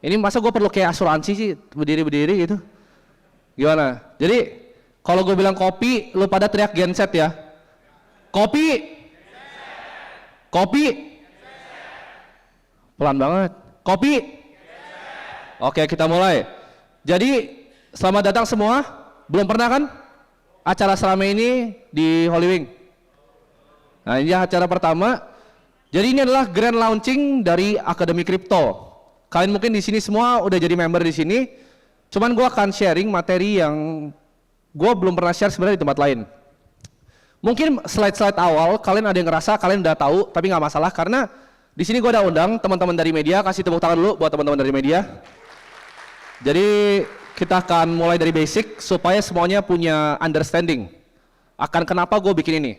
Ini masa gue perlu kayak asuransi sih berdiri-berdiri gitu? Gimana? Jadi kalau gue bilang kopi, lu pada teriak genset ya. Kopi, kopi, pelan banget. Kopi. Oke, kita mulai. Jadi selamat datang semua. Belum pernah kan acara seramai ini di Holy Wing? Nah, ini acara pertama. Jadi ini adalah grand launching dari Akademi Kripto. Kalian mungkin di sini semua udah jadi member di sini. Cuman gue akan sharing materi yang gue belum pernah share sebenarnya di tempat lain. Mungkin slide-slide awal kalian ada yang ngerasa kalian udah tahu, tapi nggak masalah karena di sini gue udah undang teman-teman dari media. Kasih tepuk tangan dulu buat teman-teman dari media. Jadi kita akan mulai dari basic supaya semuanya punya understanding akan kenapa gue bikin ini.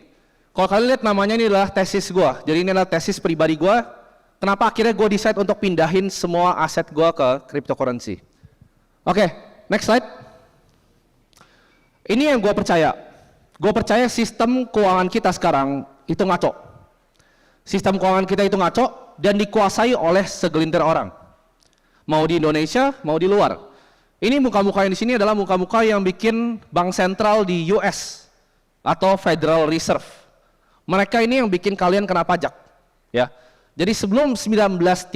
Kalau kalian lihat namanya ini adalah tesis gue. Jadi ini adalah tesis pribadi gue. Kenapa akhirnya gue decide untuk pindahin semua aset gue ke cryptocurrency. Oke, next slide. Ini yang gue percaya. Gue percaya sistem keuangan kita sekarang itu ngaco. Sistem keuangan kita itu ngaco dan dikuasai oleh segelintir orang. Mau di Indonesia, mau di luar. Ini muka-muka yang di sini adalah muka-muka yang bikin bank sentral di US atau Federal Reserve. Mereka ini yang bikin kalian kena pajak, ya. Jadi sebelum 1913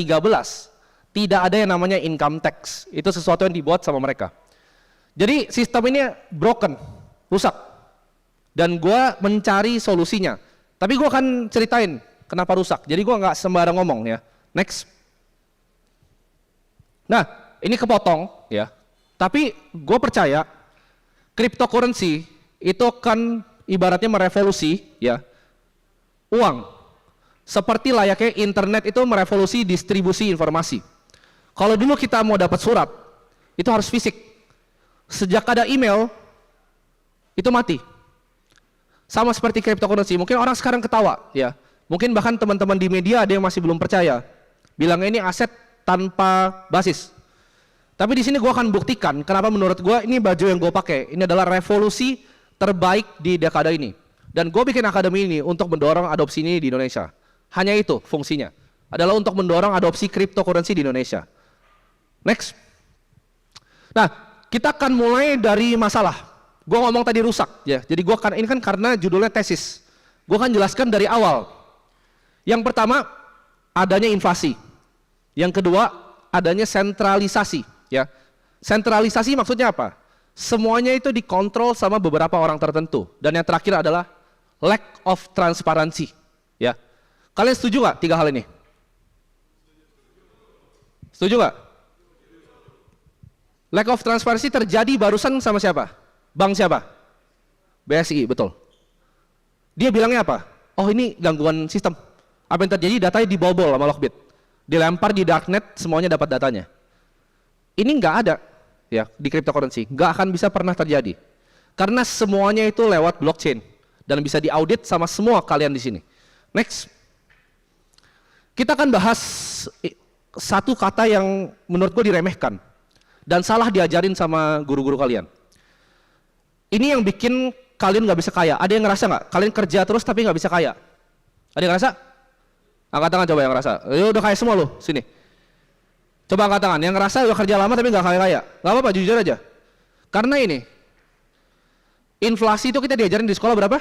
tidak ada yang namanya income tax. Itu sesuatu yang dibuat sama mereka. Jadi sistem ini broken, rusak. Dan gue mencari solusinya. Tapi gue akan ceritain kenapa rusak. Jadi gue nggak sembarang ngomong ya. Next. Nah, ini kepotong ya. Tapi gue percaya cryptocurrency itu akan ibaratnya merevolusi ya uang. Seperti layaknya internet itu merevolusi distribusi informasi. Kalau dulu kita mau dapat surat, itu harus fisik. Sejak ada email, itu mati. Sama seperti cryptocurrency. Mungkin orang sekarang ketawa, ya. Mungkin bahkan teman-teman di media ada yang masih belum percaya. Bilangnya ini aset tanpa basis. Tapi di sini gue akan buktikan kenapa menurut gue ini baju yang gue pakai. Ini adalah revolusi terbaik di dekade ini. Dan gue bikin akademi ini untuk mendorong adopsi ini di Indonesia. Hanya itu fungsinya. Adalah untuk mendorong adopsi cryptocurrency di Indonesia. Next. Nah, kita akan mulai dari masalah. Gue ngomong tadi rusak, ya. Jadi gue akan ini kan karena judulnya tesis. Gue akan jelaskan dari awal. Yang pertama, adanya inflasi. Yang kedua, adanya sentralisasi, ya. Sentralisasi maksudnya apa? Semuanya itu dikontrol sama beberapa orang tertentu. Dan yang terakhir adalah lack of transparency, ya. Kalian setuju nggak tiga hal ini? Setuju nggak? Lack of transparency terjadi barusan sama siapa? Bank siapa? BSI, betul. Dia bilangnya apa? Oh ini gangguan sistem. Apa yang terjadi? Datanya dibobol sama Lockbit. Dilempar di darknet, semuanya dapat datanya. Ini nggak ada ya di cryptocurrency. Nggak akan bisa pernah terjadi. Karena semuanya itu lewat blockchain. Dan bisa diaudit sama semua kalian di sini. Next. Kita akan bahas satu kata yang menurut gue diremehkan dan salah diajarin sama guru-guru kalian. Ini yang bikin kalian nggak bisa kaya. Ada yang ngerasa nggak? Kalian kerja terus tapi nggak bisa kaya? Ada yang ngerasa? Angkat tangan coba yang ngerasa. Ya udah kaya semua loh, sini. Coba angkat tangan. Yang ngerasa udah kerja lama tapi nggak kaya-kaya. Nggak apa-apa, jujur aja. Karena ini, inflasi itu kita diajarin di sekolah berapa?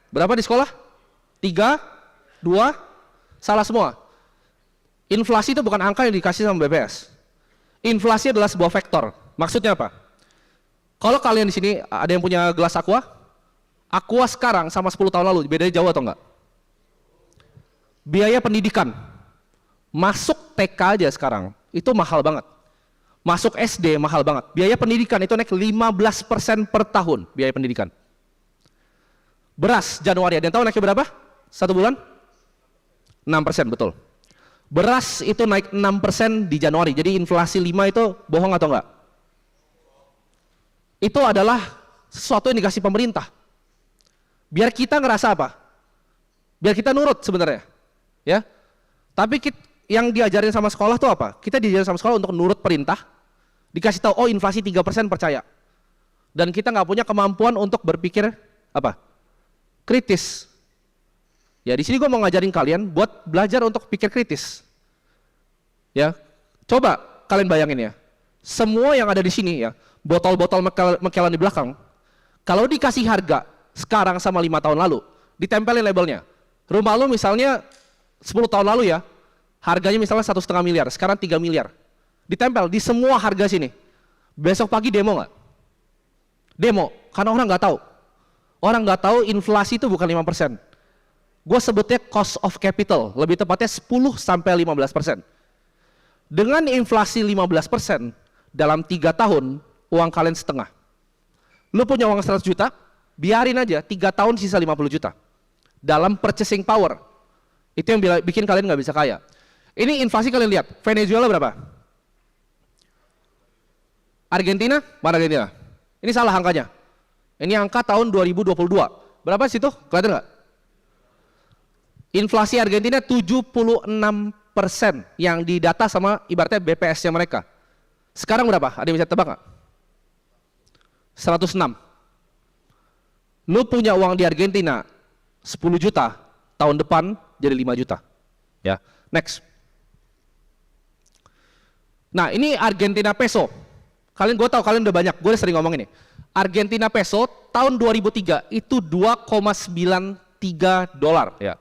Berapa di sekolah? 3, 2, salah semua. Inflasi itu bukan angka yang dikasih sama BPS. Inflasi adalah sebuah vektor. Maksudnya apa? Kalau kalian di sini ada yang punya gelas aqua, aqua sekarang sama 10 tahun lalu bedanya jauh atau enggak? Biaya pendidikan, masuk TK aja sekarang itu mahal banget. Masuk SD mahal banget. Biaya pendidikan itu naik 15% per tahun biaya pendidikan. Beras Januari, ada yang tahu naiknya berapa? 1 bulan? 6%, betul. Beras itu naik 6% di Januari. Jadi inflasi 5 itu bohong atau enggak? Itu adalah sesuatu yang dikasih pemerintah. Biar kita ngerasa apa? Biar kita nurut sebenarnya. Ya. Tapi yang diajarin sama sekolah tuh apa? Kita diajarin sama sekolah untuk nurut perintah. Dikasih tahu, oh inflasi 3% percaya. Dan kita nggak punya kemampuan untuk berpikir apa? Kritis. Ya, di sini gue mau ngajarin kalian buat belajar untuk pikir kritis. Ya, coba kalian bayangin ya. Semua yang ada di sini ya, botol-botol McAllen di belakang, kalau dikasih harga sekarang sama 5 tahun lalu, ditempelin labelnya. Rumah lu misalnya 10 tahun lalu ya, harganya misalnya 1,5 miliar, sekarang 3 miliar. Ditempel di semua harga sini. Besok pagi demo nggak? Demo, karena orang nggak tahu. Orang nggak tahu inflasi itu bukan 5%. Gue sebutnya cost of capital, lebih tepatnya 10-15%. Dengan inflasi 15%, dalam 3 tahun, uang kalian setengah. Lu punya uang 100 juta, biarin aja, 3 tahun sisa 50 juta. Dalam purchasing power. Itu yang bikin kalian nggak bisa kaya. Ini inflasi kalian lihat, Venezuela berapa? Argentina? Mana Argentina? Ini salah angkanya. Ini angka tahun 2022. Berapa situ? Kelihatan nggak? Inflasi Argentina 76% yang didata sama ibaratnya BPS-nya mereka. Sekarang berapa? Ada yang bisa tebak nggak? 106. Lu punya uang di Argentina 10 juta, tahun depan jadi 5 juta. Ya, next. Nah, ini Argentina peso. Gue tahu kalian udah banyak, gue sering ngomong ini. Argentina peso tahun 2003 itu 2,93 dolar ya.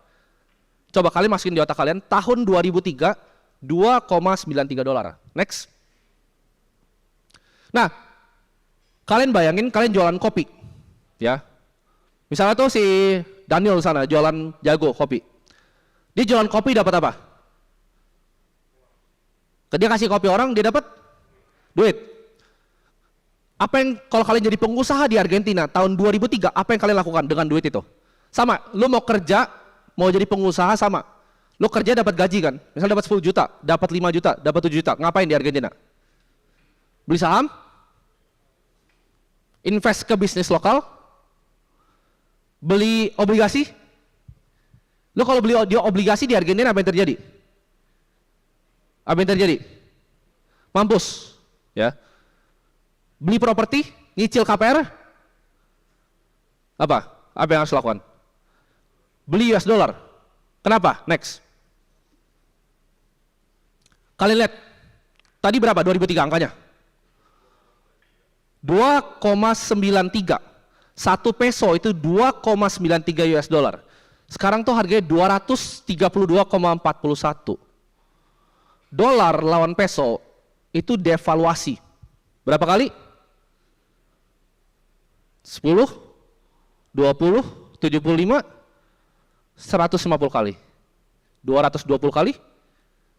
Coba kalian masukin di otak kalian, tahun 2003 2,93 dolar. Next. Nah, kalian bayangin kalian jualan kopi, ya. Misalnya tuh si Daniel sana jualan jago kopi. Dia jualan kopi dapat apa? Dia kasih kopi orang, dia dapat duit. Apa yang kalau kalian jadi pengusaha di Argentina tahun 2003, apa yang kalian lakukan dengan duit itu? Sama, lu mau kerja, mau jadi pengusaha sama. Lu kerja dapat gaji kan? Misal dapat 10 juta, dapat 5 juta, dapat 7 juta. Ngapain di Argentina? Beli saham? Invest ke bisnis lokal? Beli obligasi? Lu kalau beli obligasi di Argentina apa yang terjadi? Apa yang terjadi? Mampus, ya. Beli properti, nyicil KPR, apa yang harus lakukan? Beli US dollar. Kenapa? Next. Kalian lihat, tadi berapa 2003 angkanya? 2,93. 1 peso itu 2,93 US dollar. Sekarang tuh harganya 232,41. Dolar lawan peso itu devaluasi. Berapa kali? 10, 20, 75, 150 kali. 220 kali?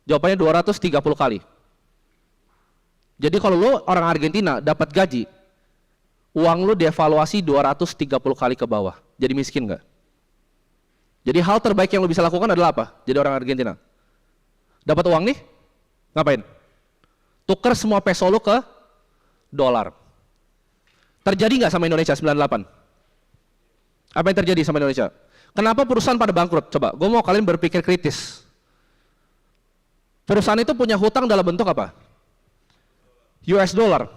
Jawabannya 230 kali. Jadi kalau lu orang Argentina dapat gaji, uang lu devaluasi 230 kali ke bawah. Jadi miskin nggak? Jadi hal terbaik yang lu bisa lakukan adalah apa? Jadi orang Argentina. Dapat uang nih, ngapain? Tuker semua peso lu ke dolar. Terjadi nggak sama Indonesia 98? Apa yang terjadi sama Indonesia? Kenapa perusahaan pada bangkrut? Coba, gue mau kalian berpikir kritis. Perusahaan itu punya hutang dalam bentuk apa? US dollar.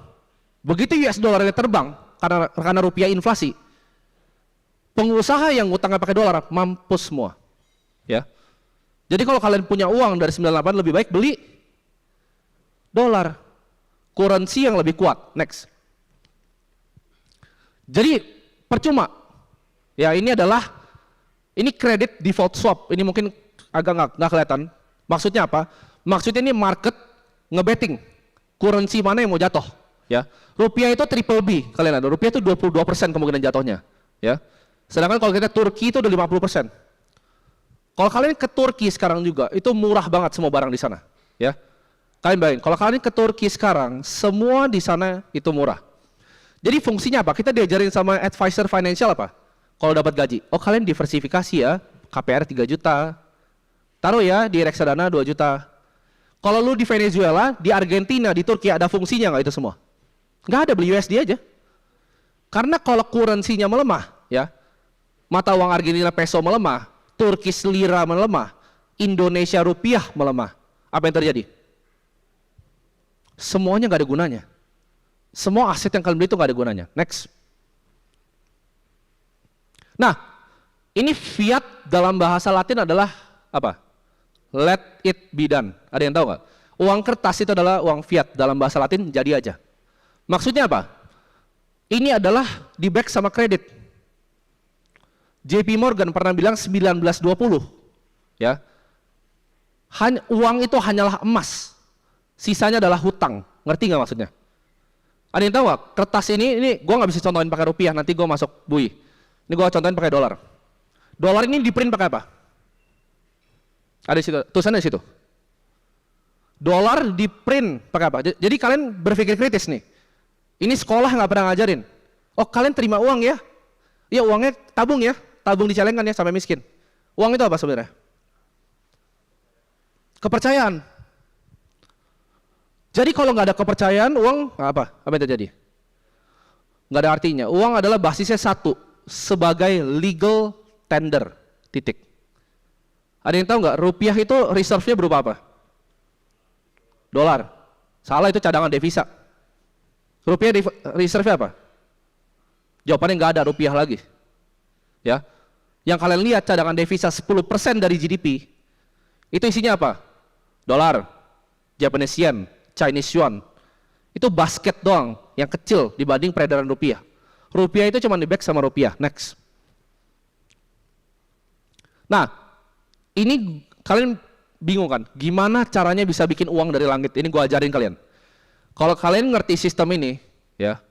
Begitu US dollarnya terbang karena rupiah inflasi, pengusaha yang hutangnya pakai dolar mampus semua. Ya. Jadi kalau kalian punya uang dari 98 lebih baik beli dolar. Currency yang lebih kuat. Next. Jadi percuma. Ya, ini credit default swap. Ini mungkin agak nggak kelihatan. Maksudnya apa? Maksudnya ini market ngebetting currency mana yang mau jatuh. Ya, rupiah itu triple B. Kalian ada rupiah itu 22% kemungkinan jatuhnya. Ya, sedangkan kalau kita Turki itu udah 50%. Kalau kalian ke Turki sekarang juga itu murah banget semua barang di sana. Ya, kalian bayangin. Kalau kalian ke Turki sekarang semua di sana itu murah. Jadi fungsinya apa? Kita diajarin sama advisor financial apa? Kalau dapat gaji, oh kalian diversifikasi ya, KPR 3 juta, taruh ya di reksadana 2 juta. Kalau lu di Venezuela, di Argentina, di Turki ada fungsinya nggak itu semua? Nggak ada, beli USD aja. Karena kalau currency-nya melemah, ya, mata uang Argentina peso melemah, Turkish lira melemah, Indonesia rupiah melemah. Apa yang terjadi? Semuanya nggak ada gunanya. Semua aset yang kalian beli itu nggak ada gunanya. Next. Nah, Ini fiat dalam bahasa Latin adalah apa? Let it be done. Ada yang tahu nggak? Uang kertas itu adalah uang fiat dalam bahasa Latin, jadi aja. Maksudnya apa? Ini adalah di back sama kredit. JP Morgan pernah bilang 1920, ya. Uang itu hanyalah emas, sisanya adalah hutang. Ngerti nggak maksudnya? Ada yang tahu nggak? Kertas ini gue nggak bisa contohin pakai rupiah, nanti gue masuk bui. Ini gue contohin pakai dolar. Dolar ini di print pakai apa? Ada di situ, tulisannya di situ. Dolar di print pakai apa? Jadi kalian berpikir kritis nih. Ini sekolah nggak pernah ngajarin. Oh kalian terima uang ya? Iya uangnya tabung ya, tabung di celengan ya sampai miskin. Uang itu apa sebenarnya? Kepercayaan. Jadi kalau nggak ada kepercayaan, uang apa? Apa yang terjadi? Nggak ada artinya. Uang adalah basisnya satu, sebagai legal tender. Titik. Ada yang tahu nggak? Rupiah itu reserve-nya berupa apa? Dolar. Salah, itu cadangan devisa. Rupiah reserve apa? Jawabannya nggak ada rupiah lagi. Ya. Yang kalian lihat cadangan devisa 10% dari GDP, itu isinya apa? Dolar, Japanese yen, Chinese yuan. Itu basket doang, yang kecil dibanding peredaran rupiah. Rupiah itu cuma di back sama rupiah. Next. Nah, ini kalian bingung kan? Gimana caranya bisa bikin uang dari langit? Ini gue ajarin kalian. Kalau kalian ngerti sistem ini, ya,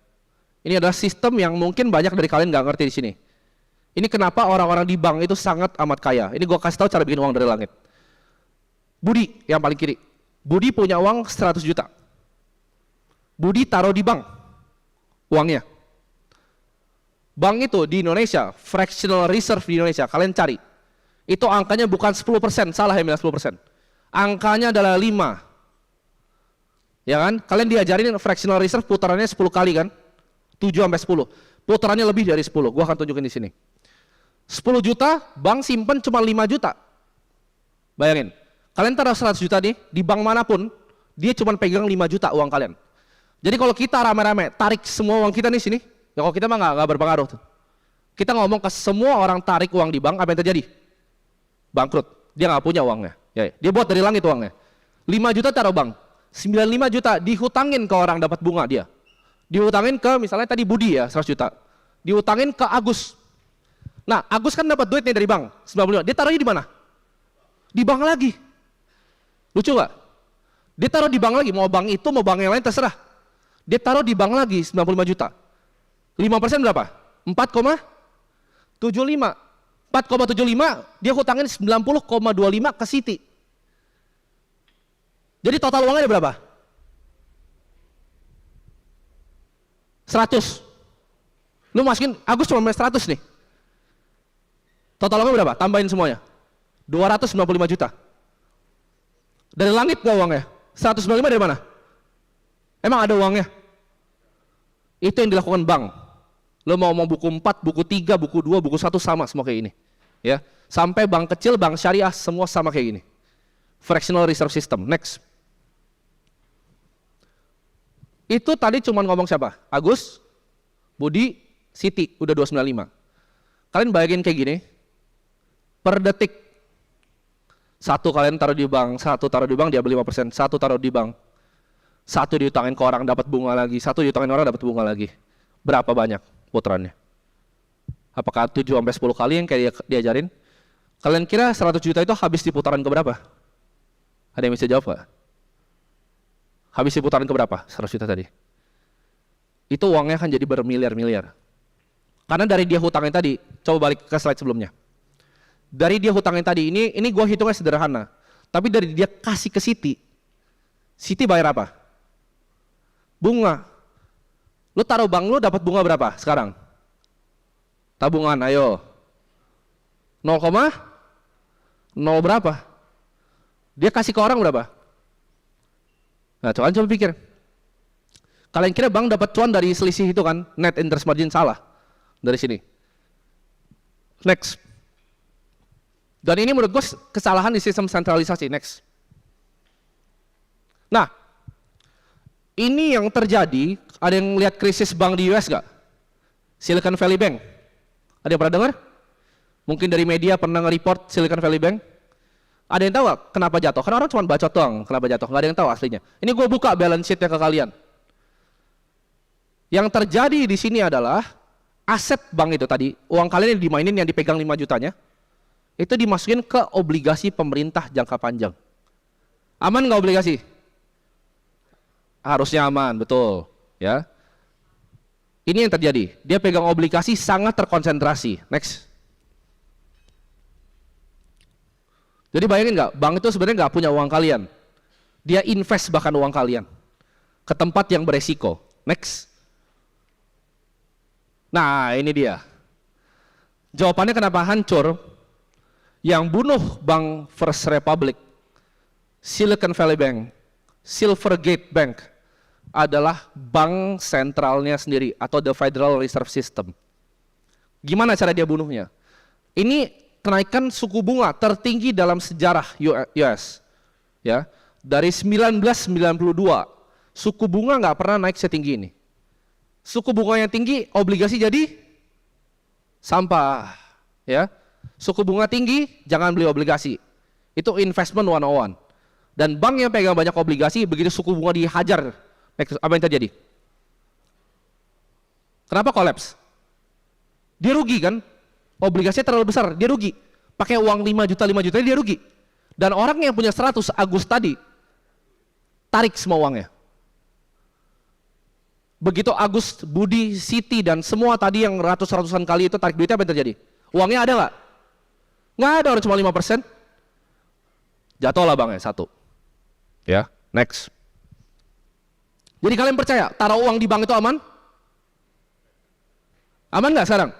ini adalah sistem yang mungkin banyak dari kalian nggak ngerti di sini. Ini kenapa orang-orang di bank itu sangat amat kaya. Ini gue kasih tahu cara bikin uang dari langit. Budi yang paling kiri. Budi punya uang 100 juta. Budi taruh di bank uangnya. Bank itu di Indonesia, fractional reserve di Indonesia, kalian cari. Itu angkanya bukan 10%, salah ya, 10%. Angkanya adalah 5. Ya kan? Kalian diajarin fractional reserve putarannya 10 kali kan? 7 sampai 10. Putarannya lebih dari 10. Gua akan tunjukin di sini. 10 juta, bank simpen cuma 5 juta. Bayangin. Kalian taruh 100 juta nih, di bank manapun, dia cuma pegang 5 juta uang kalian. Jadi kalau kita rame-rame tarik semua uang kita nih sini, ya kalau kita mah nggak berpengaruh tuh. Kita ngomong ke semua orang tarik uang di bank, apa yang terjadi? Bangkrut. Dia nggak punya uangnya. Ya, dia buat dari langit uangnya. 5 juta taruh bank, 95 juta dihutangin ke orang dapat bunga dia. Dihutangin ke misalnya tadi Budi ya 100 juta. Dihutangin ke Agus. Nah, Agus kan dapat duit nih dari bank 95. Dia taruhnya di mana? Di bank lagi. Lucu nggak? Dia taruh di bank lagi, mau bank itu mau bank yang lain terserah. Dia taruh di bank lagi 95 juta. 5% berapa? 4,75. 4,75 dia hutangin 90,25 ke Citi. Jadi total uangnya ada berapa? 100. Lu masukin Agus cuma 100 nih. Total uangnya berapa? Tambahin semuanya. 295 juta. Dari langit nggak uangnya? 195 dari mana? Emang ada uangnya? Itu yang dilakukan bank. Lo mau buku 4, buku 3, buku 2, buku 1 sama semua kayak gini. Ya. Sampai bank kecil, bank syariah semua sama kayak gini. Fractional reserve system. Next. Itu tadi cuma ngomong siapa? Agus, Budi, Siti, udah 295. Kalian bayangin kayak gini. Per detik. Satu kalian taruh di bank, satu taruh di bank dia beli 5%, satu taruh di bank. Satu diutangin ke orang dapat bunga lagi, satu diutangin orang dapat bunga lagi. Berapa banyak putarannya? Apakah 7 sampai 10 kali yang kayak diajarin? Kalian kira 100 juta itu habis di putaran ke berapa? Ada yang bisa jawab nggak? Habis di putaran ke berapa? 100 juta tadi. Itu uangnya kan jadi bermiliar-miliar. Karena dari dia hutangin tadi, coba balik ke slide sebelumnya. Dari dia hutangin tadi, ini gua hitungnya sederhana. Tapi dari dia kasih ke Siti, Siti bayar apa? Bunga. Lu taruh bank lu dapat bunga berapa sekarang? Tabungan, ayo. 0, berapa? Dia kasih ke orang berapa? Nah, coba pikir. Kalian kira bank dapat cuan dari selisih itu kan? Net interest margin salah. Dari sini. Next. Dan ini menurut gue kesalahan di sistem sentralisasi. Next. Nah, ini yang terjadi. Ada yang lihat krisis bank di US gak? Silicon Valley Bank. Ada yang pernah dengar? Mungkin dari media pernah nge-report Silicon Valley Bank. Ada yang tahu gak kenapa jatuh? Karena orang cuma bacot doang kenapa jatuh. Nggak ada yang tahu aslinya. Ini gue buka balance sheet-nya ke kalian. Yang terjadi di sini adalah aset bank itu tadi, uang kalian yang dimainin yang dipegang 5 jutanya, itu dimasukin ke obligasi pemerintah jangka panjang. Aman nggak obligasi? Harusnya aman, betul. Ya. Ini yang terjadi. Dia pegang obligasi sangat terkonsentrasi. Next. Jadi bayangin nggak, bank itu sebenarnya nggak punya uang kalian. Dia invest bahkan uang kalian ke tempat yang beresiko. Next. Nah, ini dia. Jawabannya kenapa hancur? Yang bunuh Bank First Republic, Silicon Valley Bank, Silvergate Bank adalah bank sentralnya sendiri atau the Federal Reserve System. Gimana cara dia bunuhnya? Ini kenaikan suku bunga tertinggi dalam sejarah US. Ya, dari 1992 suku bunga nggak pernah naik setinggi ini. Suku bunga yang tinggi, obligasi jadi sampah. Ya, suku bunga tinggi, jangan beli obligasi. Itu investment 101. Dan bank yang pegang banyak obligasi, begitu suku bunga dihajar, apa yang terjadi? Kenapa kolaps? Dia rugi kan? Obligasinya terlalu besar, dia rugi. Pakai uang 5 juta dia rugi. Dan orang yang punya 100 Agus tadi, tarik semua uangnya. Begitu Agus, Budi, Siti, dan semua tadi yang ratusan kali itu tarik duitnya, apa yang terjadi? Uangnya ada nggak? Nggak ada, orang cuma 5%. Jatuhlah banknya, 1. Ya, next. Jadi kalian percaya, taruh uang di bank itu aman? Aman nggak sekarang?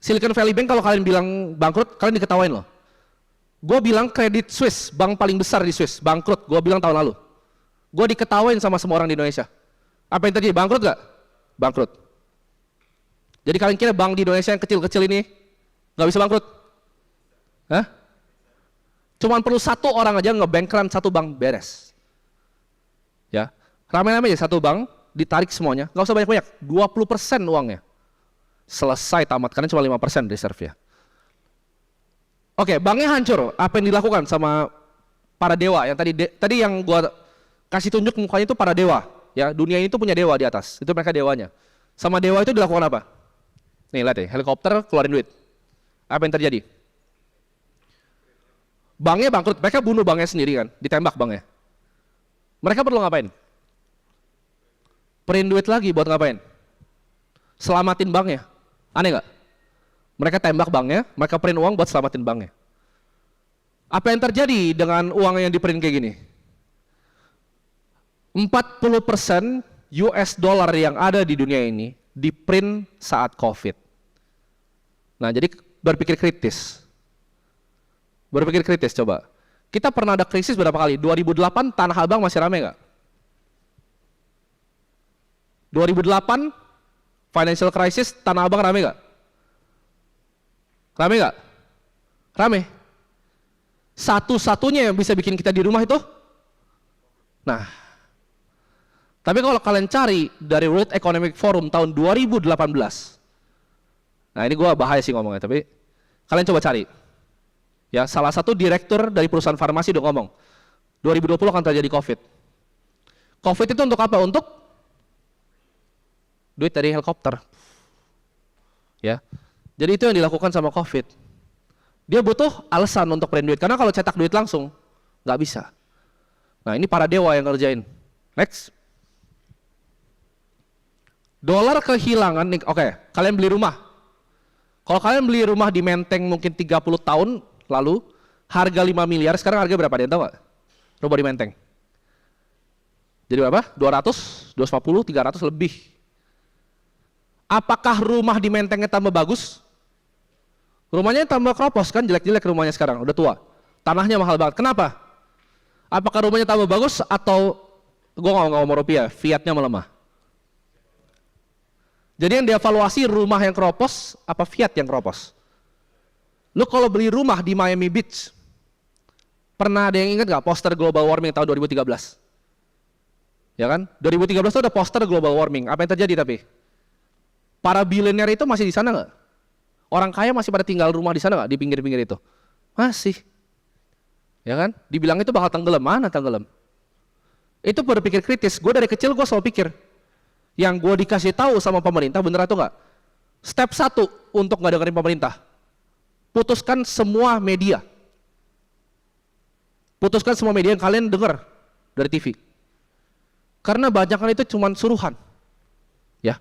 Silicon Valley Bank kalau kalian bilang bangkrut, kalian diketawain loh. Gue bilang Credit Suisse, bank paling besar di Swiss, bangkrut. Gue bilang tahun lalu. Gue diketawain sama semua orang di Indonesia. Apa yang terjadi? Bangkrut nggak? Bangkrut. Jadi kalian kira bank di Indonesia yang kecil-kecil ini nggak bisa bangkrut? Hah? Cuman perlu 1 orang aja ngebankran 1 bank, beres. Ya, rame-rame aja 1 bank ditarik semuanya, nggak usah banyak-banyak, 20% uangnya. Selesai tamat, karena cuma 5% reserve ya. Oke, banknya hancur. Apa yang dilakukan sama para dewa yang tadi yang gua kasih tunjuk mukanya itu para dewa. Ya, dunia ini tuh punya dewa di atas. Itu mereka dewanya. Sama dewa itu dilakukan apa? Nih, lihat ya, helikopter keluarin duit. Apa yang terjadi? Banknya bangkrut, mereka bunuh banknya sendiri kan, ditembak banknya. Mereka perlu ngapain? Print duit lagi buat ngapain? Selamatin banknya. Aneh nggak? Mereka tembak banknya, mereka print uang buat selamatin banknya. Apa yang terjadi dengan uang yang di print kayak gini? 40% US dollar yang ada di dunia ini di print saat COVID. Nah, jadi berpikir kritis. Berpikir kritis coba. Kita pernah ada krisis berapa kali? 2008 Tanah Abang masih rame nggak? 2008 financial crisis Tanah Abang rame nggak? Rame nggak? Rame. Satu-satunya yang bisa bikin kita di rumah itu. Nah, tapi kalau kalian cari dari World Economic Forum tahun 2018, nah ini gue bahaya sih ngomongnya, tapi kalian coba cari. Ya, salah satu direktur dari perusahaan farmasi udah ngomong, 2020 akan terjadi COVID. COVID itu untuk apa? Untuk duit dari helikopter. Ya, jadi itu yang dilakukan sama COVID. Dia butuh alasan untuk print duit, karena kalau cetak duit langsung nggak bisa. Nah, ini para dewa yang ngerjain. Next. Dolar kehilangan nih, oke, kalian beli rumah. Kalau kalian beli rumah di Menteng mungkin 30 tahun lalu, harga 5 miliar, sekarang harga berapa? Ada yang tahu nggak? Rumah di Menteng. Jadi berapa? 200, 250, 300 lebih. Apakah rumah di Mentengnya tambah bagus? Rumahnya tambah kropos kan, jelek-jelek rumahnya sekarang, udah tua. Tanahnya mahal banget. Kenapa? Apakah rumahnya tambah bagus atau gue nggak ngomong rupiah, fiatnya melemah? Jadi yang dievaluasi rumah yang keropos apa fiat yang keropos? Lu kalau beli rumah di Miami Beach, pernah ada yang ingat nggak poster global warming tahun 2013? Ya kan? 2013 itu ada poster global warming. Apa yang terjadi tapi? Para billionaire itu masih di sana nggak? Orang kaya masih pada tinggal rumah di sana nggak, di pinggir-pinggir itu? Masih. Ya kan? Dibilang itu bakal tenggelam, mana tenggelam? Itu berpikir kritis. Gue dari kecil gue selalu pikir, yang gue dikasih tahu sama pemerintah bener atau enggak? Step 1 untuk nggak dengerin pemerintah, putuskan semua media. Putuskan semua media yang kalian dengar dari TV. Karena banyak itu cuman suruhan. Ya.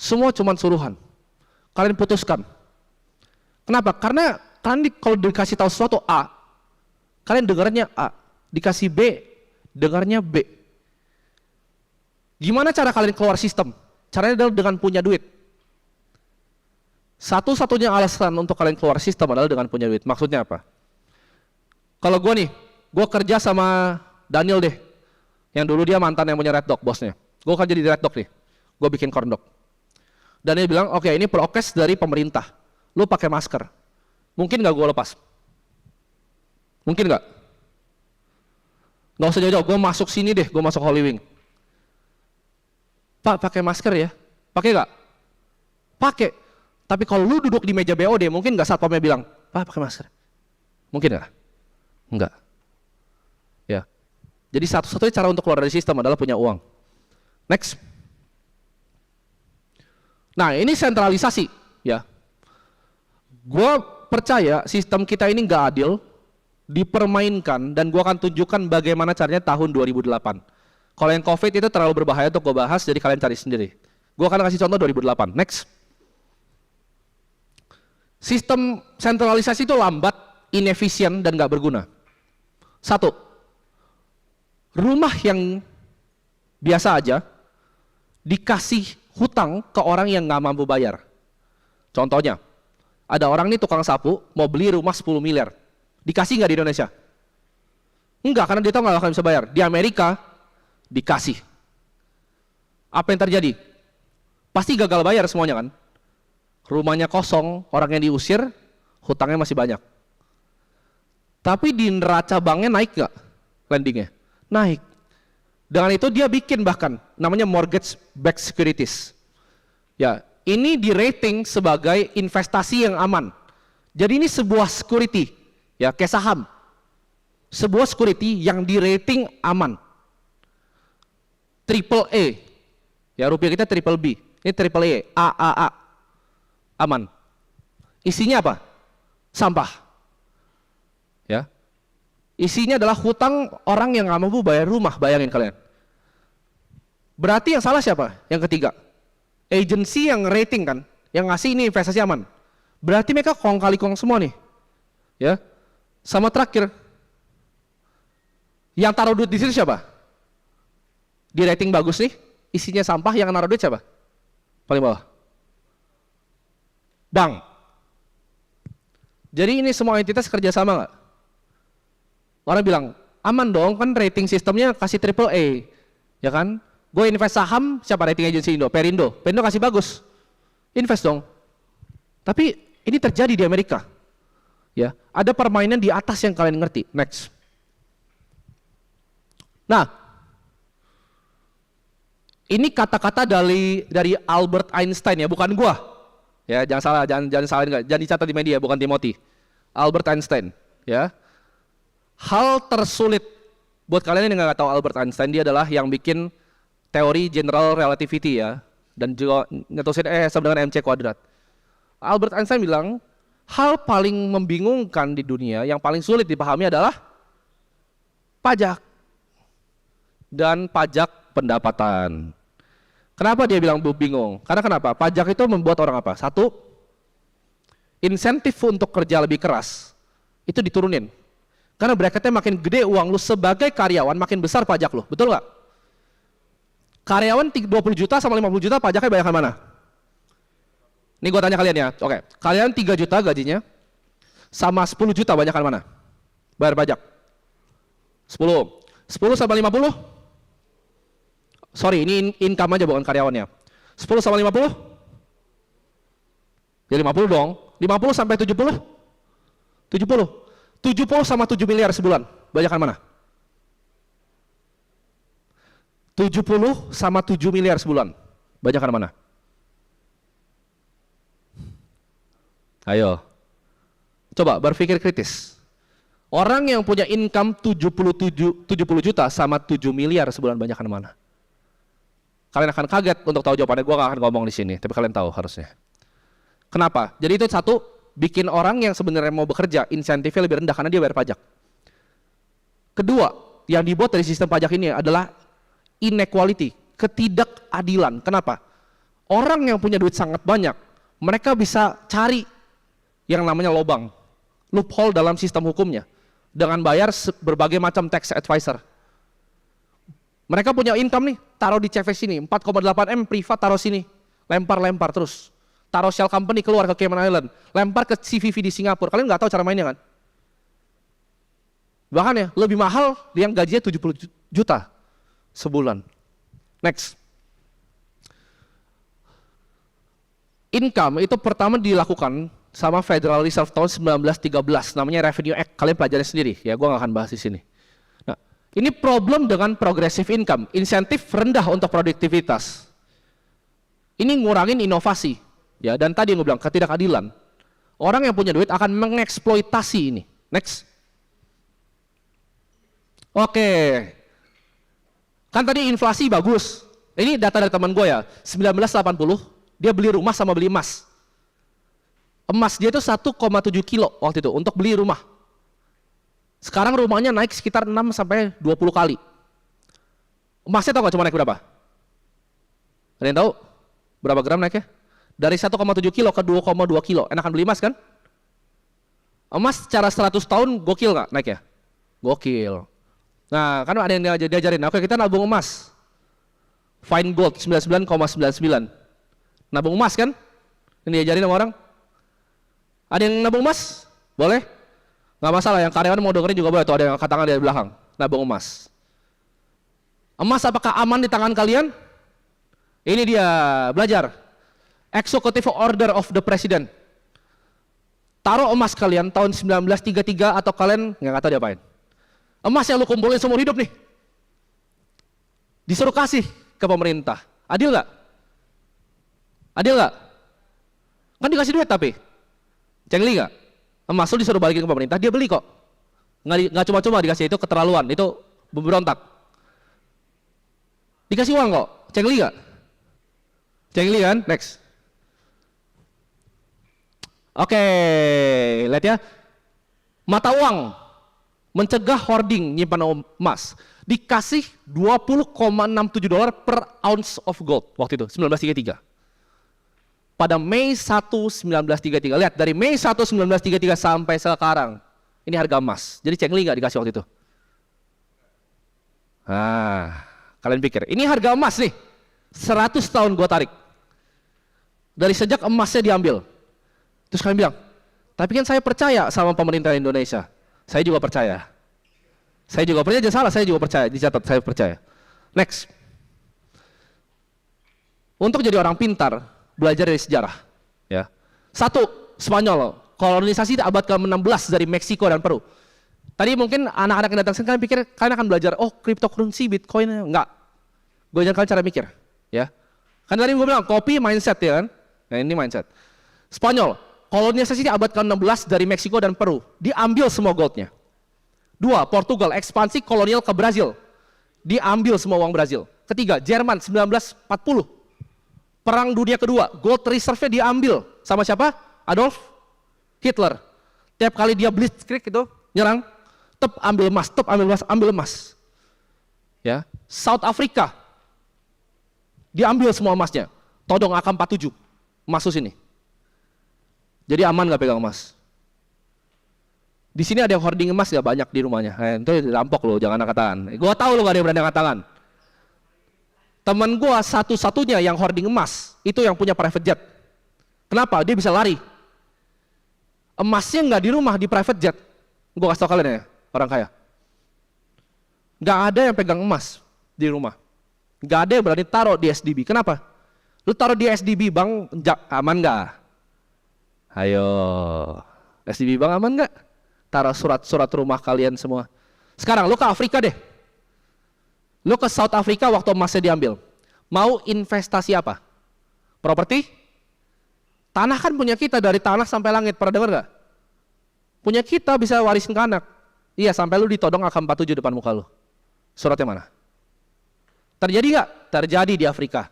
Semua cuman suruhan. Kalian putuskan. Kenapa? Karena kalian kalau dikasih tahu sesuatu A, kalian dengarnya A. Dikasih B, dengarnya B. Gimana cara kalian keluar sistem? Caranya adalah dengan punya duit. Satu-satunya alasan untuk kalian keluar sistem adalah dengan punya duit. Maksudnya apa? Kalau gue nih, gue kerja sama Daniel deh, yang dulu dia mantan yang punya Red Dog, bosnya. Gue kerja di Red Dog nih, gue bikin corn dog. Daniel bilang, oke, ini prokes dari pemerintah, lu pakai masker. Mungkin nggak gue lepas? Mungkin nggak? Nggak usah jauh-jauh, gue masuk sini deh, gue masuk Holy Wing. Pak, pakai masker ya? Pakai nggak? Pakai. Tapi kalau lu duduk di meja BOD, mungkin nggak satpamnya bilang, Pak, pakai masker? Mungkin nggak? Enggak. Ya. Jadi satu-satunya cara untuk keluar dari sistem adalah punya uang. Next. Nah, ini sentralisasi, ya. Gue percaya sistem kita ini nggak adil, dipermainkan, dan gue akan tunjukkan bagaimana caranya tahun 2008. Kalau yang COVID itu terlalu berbahaya untuk gue bahas, jadi kalian cari sendiri. Gue akan kasih contoh 2008. Next. Sistem sentralisasi itu lambat, inefisien, dan nggak berguna. 1. Rumah yang biasa aja dikasih hutang ke orang yang nggak mampu bayar. Contohnya, ada orang nih tukang sapu mau beli rumah 10 miliar. Dikasih nggak di Indonesia? Enggak, karena dia tahu nggak akan bisa bayar. Di Amerika dikasih. Apa yang terjadi? Pasti gagal bayar semuanya kan? Rumahnya kosong, orang yang diusir, hutangnya masih banyak. Tapi di neraca banknya naik nggak lendingnya? Naik. Dengan itu dia bikin bahkan namanya mortgage backed securities. Ya, ini di rating sebagai investasi yang aman. Jadi ini sebuah security, ya kayak saham. Sebuah security yang di rating aman. Triple A. Ya rupiah kita triple B. Ini triple A, AAA. Aman. Isinya apa? Sampah. Ya. Isinya adalah hutang orang yang nggak mampu bayar rumah, bayangin kalian. Berarti yang salah siapa? Yang ketiga, agensi yang rating kan, yang ngasih ini investasi aman. Berarti mereka kong kali kong semua nih, ya. Sama terakhir, yang taruh duit di situ siapa? Di rating bagus nih, isinya sampah, yang naruh duit siapa? Paling bawah. Bank. Jadi ini semua entitas kerjasama nggak? Orang bilang, aman dong, kan rating sistemnya kasih triple A, ya kan? Gue invest saham, siapa rating agency Indo? Perindo. Perindo kasih bagus, invest dong. Tapi ini terjadi di Amerika, ya. Ada permainan di atas yang kalian ngerti. Next. Nah, ini kata-kata dari Albert Einstein ya, bukan gua. Ya, jangan salah, jangan dicatat di media, bukan Timothy. Albert Einstein, ya. Hal tersulit buat kalian yang nggak tahu Albert Einstein, dia adalah yang bikin teori general relativity ya, dan juga nyetusin sama dengan MC kuadrat. Albert Einstein bilang hal paling membingungkan di dunia, yang paling sulit dipahami adalah pajak dan pajak pendapatan. Kenapa dia bilang bingung? Karena kenapa? Pajak itu membuat orang apa? Satu, insentif untuk kerja lebih keras itu diturunin. Karena bracketnya makin gede uang lu sebagai karyawan, makin besar pajak lu. Betul nggak? Karyawan 20 juta sama 50 juta pajaknya banyakan mana? Ini gue tanya kalian ya. Oke, kalian 3 juta gajinya sama 10 juta banyakan mana? Bayar pajak. 10. 10 sama 50? Sorry, ini income aja bukan karyawannya. 10 sama 50? Ya 50 dong. 50 sampai 70? 70. 70 sama 7 miliar sebulan, banyakan mana? 70 sama 7 miliar sebulan, banyakan mana? Ayo, coba berpikir kritis. Orang yang punya income 70 juta sama 7 miliar sebulan banyakan mana? Kalian akan kaget untuk tahu jawabannya, gue gak akan ngomong di sini, tapi kalian tahu harusnya. Kenapa? Jadi itu satu, bikin orang yang sebenarnya mau bekerja, insentifnya lebih rendah karena dia bayar pajak. Kedua, yang dibuat dari sistem pajak ini adalah inequality, ketidakadilan. Kenapa? Orang yang punya duit sangat banyak, mereka bisa cari yang namanya lobang, loophole dalam sistem hukumnya, dengan bayar berbagai macam tax advisor. Mereka punya income nih, taruh di CVS sini, 4,8 M privat taruh sini, lempar terus. Taruh shell company keluar ke Cayman Island, lempar ke CVV di Singapura. Kalian nggak tahu cara mainnya kan? Bahkan ya, lebih mahal yang gajinya 70 juta sebulan. Next. Income itu pertama dilakukan sama Federal Reserve tahun 1913, namanya Revenue Act. Kalian pelajari sendiri, ya gua nggak akan bahas di sini. Nah, ini problem dengan progressive income, insentif rendah untuk produktivitas. Ini ngurangin inovasi, ya. Dan tadi yang gue bilang ketidakadilan. Orang yang punya duit akan mengeksploitasi ini. Next. Oke. Kan tadi inflasi bagus. Ini data dari teman gue ya. 1980 dia beli rumah sama beli emas. Emas dia itu 1,7 kilo waktu itu untuk beli rumah. Sekarang rumahnya naik sekitar 6 sampai 20 kali. Emasnya tahu nggak cuma naik berapa? Ada yang tahu? Berapa gram naiknya? Dari 1,7 kilo ke 2,2 kilo. Enakan beli emas kan? Emas secara 100 tahun gokil nggak naiknya? Gokil. Nah, kan ada yang diajarin. Oke, kita nabung emas. Fine gold 99,99. Nabung emas kan? Ini diajarin sama orang. Ada yang nabung emas? Boleh? Nggak masalah, yang karyawan mau dengerin juga boleh. Tuh ada yang angkat tangan dari belakang. Nabung emas. Emas apakah aman di tangan kalian? Ini dia, belajar. Executive Order of the President. Taruh emas kalian tahun 1933 atau kalian nggak tahu diapain. Emas yang lu kumpulin seumur hidup nih. Disuruh kasih ke pemerintah. Adil nggak? Adil nggak? Kan dikasih duit tapi. Cengli nggak? Emas lu disuruh balikin ke pemerintah, dia beli kok. Nggak cuma-cuma dikasih, itu keterlaluan, itu berontak. Dikasih uang kok, cengli nggak? Cengli kan? Next. Oke, lihat ya. Mata uang mencegah hoarding nyimpan emas. Dikasih $20,67 per ounce of gold waktu itu, 1933. Pada Mei 1, 1933. Lihat, dari Mei 1, 1933 sampai sekarang. Ini harga emas. Jadi cengli nggak dikasih waktu itu? Nah, kalian pikir, ini harga emas nih. 100 tahun gua tarik. Dari sejak emasnya diambil. Terus kalian bilang, tapi kan saya percaya sama pemerintah Indonesia. Saya juga percaya. Saya juga percaya, jangan salah, saya juga percaya. Dicatat, saya percaya. Next. Untuk jadi orang pintar, belajar dari sejarah. Ya. Satu, Spanyol. Kolonisasi abad ke-16 dari Meksiko dan Peru. Tadi mungkin anak-anak yang datang sini kalian pikir kalian akan belajar, oh cryptocurrency, Bitcoin, enggak. Gue ajar kalian cara mikir, ya. Kan tadi gue bilang kopi mindset ya kan. Nah ini mindset. Spanyol, kolonisasi abad ke-16 dari Meksiko dan Peru, diambil semua goldnya. Dua, Portugal, ekspansi kolonial ke Brazil, diambil semua uang Brazil. Ketiga, Jerman 1940, Perang Dunia Kedua, gold reserve-nya diambil sama siapa? Adolf Hitler. Tiap kali dia blitzkrieg itu nyerang, ambil emas, ambil emas. Ya, South Africa diambil semua emasnya. Todong AK-47 masuk sini. Jadi aman nggak pegang emas? Di sini ada yang hoarding emas nggak banyak di rumahnya. Itu dirampok lo, jangan angkat tangan. Gua tahu lo nggak ada yang berani angkat tangan. Teman gua satu-satunya yang hoarding emas itu yang punya private jet. Kenapa? Dia bisa lari. Emasnya nggak di rumah, di private jet. Gua kasih tau kalian ya, orang kaya. Nggak ada yang pegang emas di rumah. Nggak ada yang berani taruh di SDB. Kenapa? Lu taruh di SDB bank aman nggak? Ayo, SDB bank aman nggak? Taruh surat-surat rumah kalian semua. Sekarang lu ke Afrika deh. Lu ke South Africa waktu emasnya diambil. Mau investasi apa? Properti? Tanah kan punya kita dari tanah sampai langit, pernah dengar gak? Punya kita bisa warisin ke anak. Iya, sampai lu ditodong AK-47 depan muka lu. Suratnya mana? Terjadi gak? Terjadi di Afrika.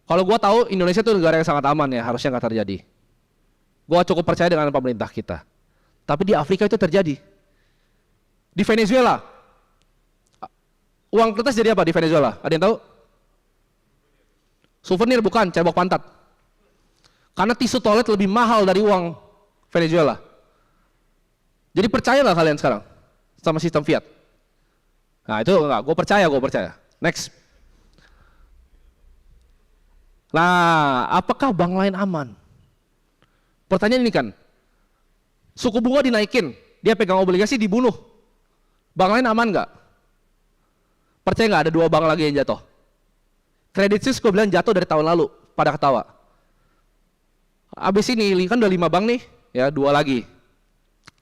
Kalau gua tahu Indonesia itu negara yang sangat aman ya, harusnya gak terjadi. Gua cukup percaya dengan pemerintah kita. Tapi di Afrika itu terjadi. Di Venezuela, uang kertas jadi apa di Venezuela? Ada yang tahu? Souvenir bukan, cebok pantat. Karena tisu toilet lebih mahal dari uang Venezuela. Jadi percaya nggak kalian sekarang sama sistem fiat? Nah itu enggak, gue percaya. Next. Nah, apakah bank lain aman? Pertanyaan ini kan, suku bunga dinaikin, dia pegang obligasi dibunuh. Bank lain aman nggak? Percaya nggak ada 2 bank lagi yang jatuh? Credit Suisse gue bilang jatuh dari tahun lalu, pada ketawa. Abis ini kan udah 5 bank nih, ya 2 lagi.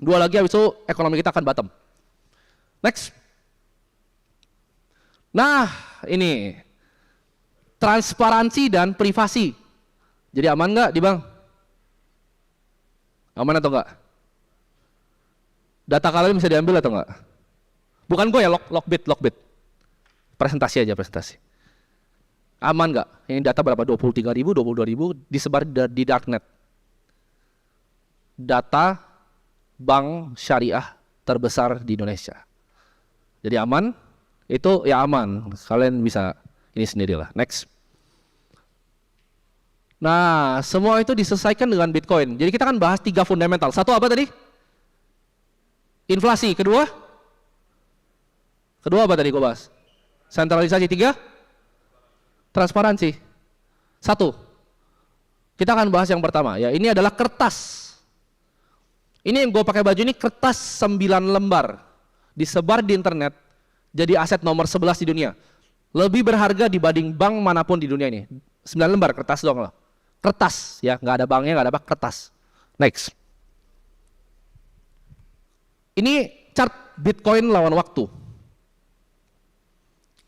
2 lagi habis itu ekonomi kita akan bottom. Next. Nah, ini transparansi dan privasi. Jadi aman nggak di bank? Aman atau enggak? Data kalian bisa diambil atau enggak? Bukan gue ya, Lockbit. Presentasi aja, presentasi. Aman nggak? Ini data berapa? 23.000, 22.000 disebar di darknet. Data bank syariah terbesar di Indonesia. Jadi aman? Itu ya aman. Kalian bisa ini sendirilah. Next. Nah, semua itu diselesaikan dengan Bitcoin. Jadi kita kan bahas 3 fundamental. Satu apa tadi? Inflasi. Kedua apa tadi gue bahas? Sentralisasi. 3? Transparansi. 1. Kita akan bahas yang pertama. Ya, ini adalah kertas. Ini yang gue pakai baju ini kertas 9 lembar. Disebar di internet. Jadi aset nomor 11 di dunia. Lebih berharga dibanding bank manapun di dunia ini. 9 lembar kertas doang loh. Kertas ya, nggak ada banknya, nggak ada apa, kertas. Next. Ini chart Bitcoin lawan waktu.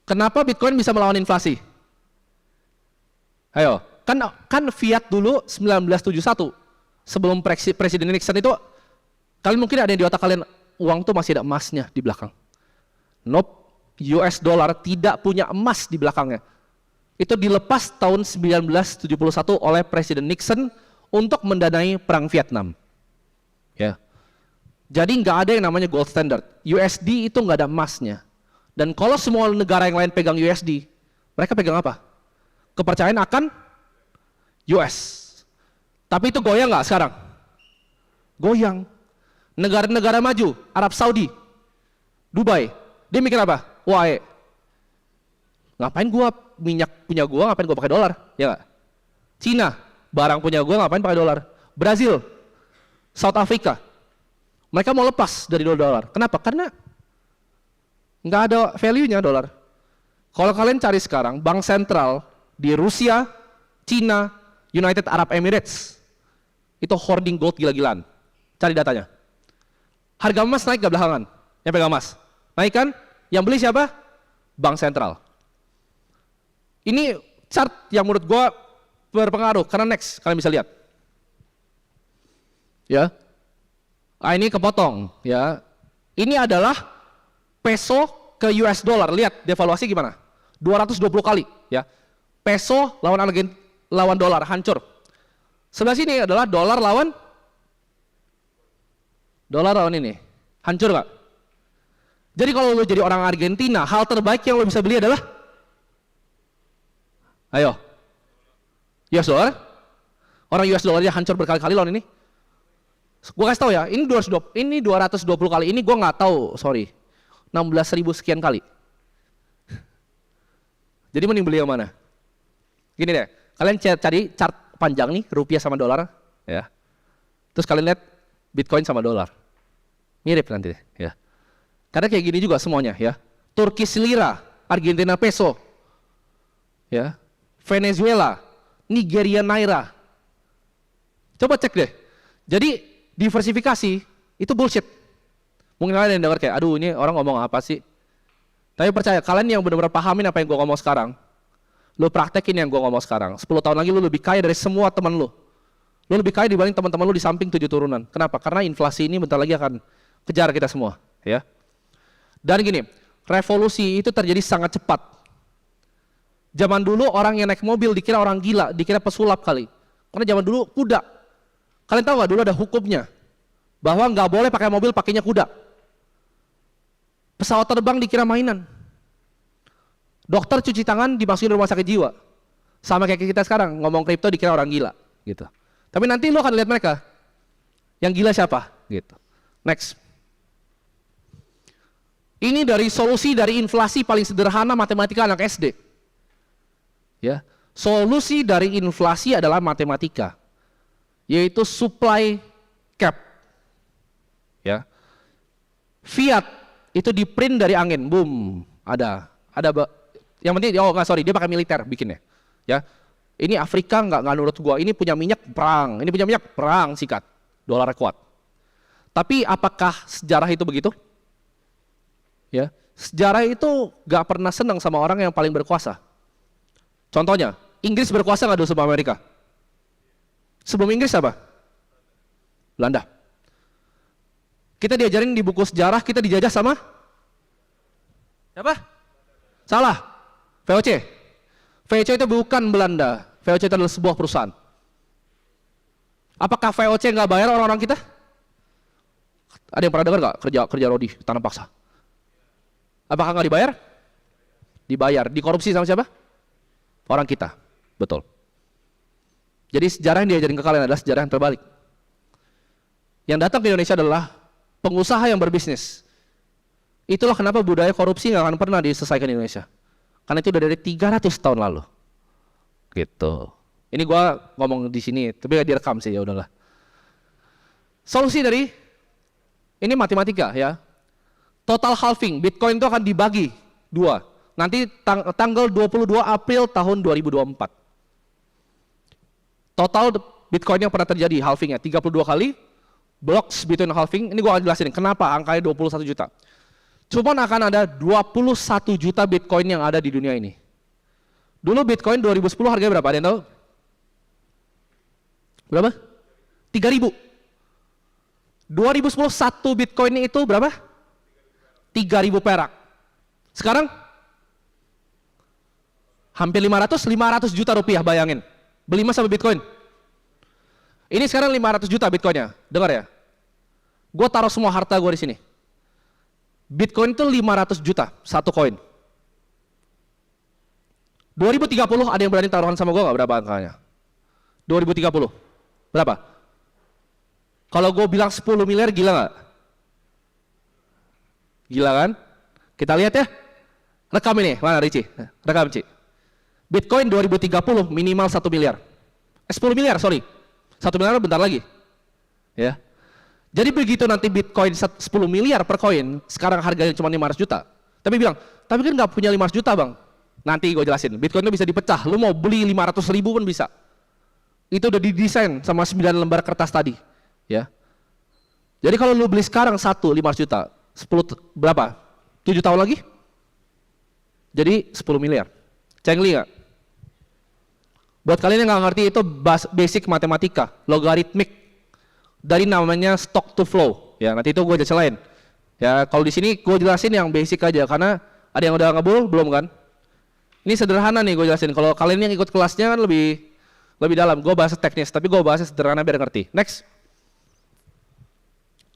Kenapa Bitcoin bisa melawan inflasi? Ayo, kan fiat dulu 1971 sebelum Presiden Nixon itu, kalian mungkin ada yang di otak kalian, uang tuh masih ada emasnya di belakang. Nope, US dollar tidak punya emas di belakangnya. Itu dilepas tahun 1971 oleh Presiden Nixon untuk mendanai perang Vietnam. Ya. Jadi nggak ada yang namanya gold standard. USD itu nggak ada emasnya. Dan kalau semua negara yang lain pegang USD, mereka pegang apa? Kepercayaan akan US. Tapi itu goyang nggak sekarang? Goyang. Negara-negara maju, Arab Saudi, Dubai, dia mikir apa? Wah, ngapain gua minyak punya gua, ngapain gua pakai dolar? Ya nggak? Cina, barang punya gua, ngapain pakai dolar? Brazil, South Africa, mereka mau lepas dari dolar. Kenapa? Karena nggak ada value-nya dolar. Kalau kalian cari sekarang, bank sentral di Rusia, Cina, United Arab Emirates, itu hoarding gold gila-gilaan. Cari datanya. Harga emas naik gak belakangan? Yang pegang emas? Naik kan? Yang beli siapa? Bank sentral. Ini chart yang menurut gua berpengaruh, karena next, kalian bisa lihat. Ya. Ah, ini kepotong, ya. Ini adalah peso ke US dollar. Lihat devaluasi gimana? 220 kali, ya. Peso lawan dolar hancur. Sebelah sini adalah dolar lawan ini. Hancur nggak? Jadi kalau lo jadi orang Argentina, hal terbaik yang lo bisa beli adalah ayo, US dollar. Orang US dollarnya hancur berkali-kali lawan ini. Gua kasih tahu ya, ini 220 kali. Ini gua nggak tahu, sorry. 16.000 sekian kali. Jadi mending beli yang mana? Gini deh, kalian cari chart panjang nih, rupiah sama dolar, ya. Terus kalian lihat Bitcoin sama dolar. Mirip nanti, ya. Karena kayak gini juga semuanya, ya. Turkish lira, Argentina peso, ya. Venezuela, Nigeria naira. Coba cek deh. Jadi diversifikasi itu bullshit. Mungkin kalian yang dengar kayak, aduh ini orang ngomong apa sih? Tapi percaya, kalian yang benar-benar pahamin apa yang gue ngomong sekarang, lu praktekin yang gue ngomong sekarang. 10 tahun lagi lu lebih kaya dari semua teman lu. Lo lebih kaya dibanding teman-teman lo di samping 7 turunan. Kenapa? Karena inflasi ini bentar lagi akan kejar kita semua, ya. Dan gini, revolusi itu terjadi sangat cepat. Zaman dulu orang yang naik mobil dikira orang gila, dikira pesulap kali. Karena zaman dulu kuda. Kalian tahu nggak dulu ada hukumnya bahwa nggak boleh pakai mobil pakainya kuda. Pesawat terbang dikira mainan. Dokter cuci tangan dimasukin rumah sakit jiwa. Sama kayak kita sekarang ngomong kripto dikira orang gila, gitu. Tapi nanti lo akan lihat mereka. Yang gila siapa? Gitu. Next. Ini dari solusi dari inflasi paling sederhana matematika anak SD. Ya, solusi dari inflasi adalah matematika, yaitu supply cap. Ya, fiat itu di print dari angin, boom, ada. Yang penting, dia pakai militer bikinnya. Ya, ini Afrika nggak nurut gua, ini punya minyak perang, ini punya minyak perang, sikat, dolar kuat. Tapi apakah sejarah itu begitu? Ya, sejarah itu nggak pernah senang sama orang yang paling berkuasa. Contohnya, Inggris berkuasa nggak dulu sebelum Amerika? Sebelum Inggris apa? Belanda. Kita diajarin di buku sejarah, kita dijajah sama? Siapa? Salah. VOC. VOC itu bukan Belanda. VOC itu adalah sebuah perusahaan. Apakah VOC nggak bayar orang-orang kita? Ada yang pernah dengar nggak kerja rodi tanam paksa? Apakah nggak dibayar? Dibayar. Dikorupsi sama siapa? Orang kita, betul. Jadi sejarah yang diajarin ke kalian adalah sejarah yang terbalik. Yang datang ke Indonesia adalah pengusaha yang berbisnis. Itulah kenapa budaya korupsi nggak akan pernah diselesaikan di Indonesia. Karena itu udah dari 300 tahun lalu. Gitu. Ini gua ngomong di sini, tapi gak direkam sih, ya udahlah. Solusi dari ini matematika, ya. Total halving, Bitcoin itu akan dibagi 2. Nanti tanggal 22 April tahun 2024. Total Bitcoin yang pernah terjadi halvingnya 32 kali. Blocks between halving, ini gua akan jelasin kenapa angkanya 21 juta. Cuman akan ada 21 juta Bitcoin yang ada di dunia ini. Dulu Bitcoin 2010 harganya berapa? Ada yang tahu? Berapa? 3.000. 2010 satu Bitcoin itu berapa? 3.000 perak. Sekarang hampir 500 juta rupiah, bayangin. Beli emas sama Bitcoin. Ini sekarang 500 juta Bitcoinnya. Dengar ya. Gue taruh semua harta gue di sini. Bitcoin itu 500 juta satu koin. 2030 ada yang berani taruhan sama gue nggak berapa angkanya? 2030 berapa? Kalau gue bilang 10 miliar gila nggak? Gila kan? Kita lihat ya. Rekam ini, mana Ricci? Rekam Ci. Bitcoin 2030 minimal 1 miliar. 10 miliar, sorry. 1 miliar bentar lagi. Ya. Jadi begitu nanti Bitcoin 10 miliar per koin, sekarang harganya cuma 500 juta. Tapi bilang, tapi kan nggak punya 500 juta bang. Nanti gue jelasin, Bitcoin itu bisa dipecah. Lu mau beli 500 ribu pun bisa. Itu udah didesain sama 9 lembar kertas tadi. Ya. Jadi kalau lu beli sekarang 500 juta, 10 berapa? 7 tahun lagi? Jadi 10 miliar. Cengli nggak? Buat kalian yang nggak ngerti, itu basic matematika, logaritmik dari namanya stock to flow. Ya, nanti itu gue jelasin. Ya, kalau di sini gue jelasin yang basic aja karena ada yang udah ngebul belum kan? Ini sederhana nih gue jelasin. Kalau kalian yang ikut kelasnya kan lebih dalam. Gue bahas teknis, tapi gue bahasnya sederhana biar ngerti. Next.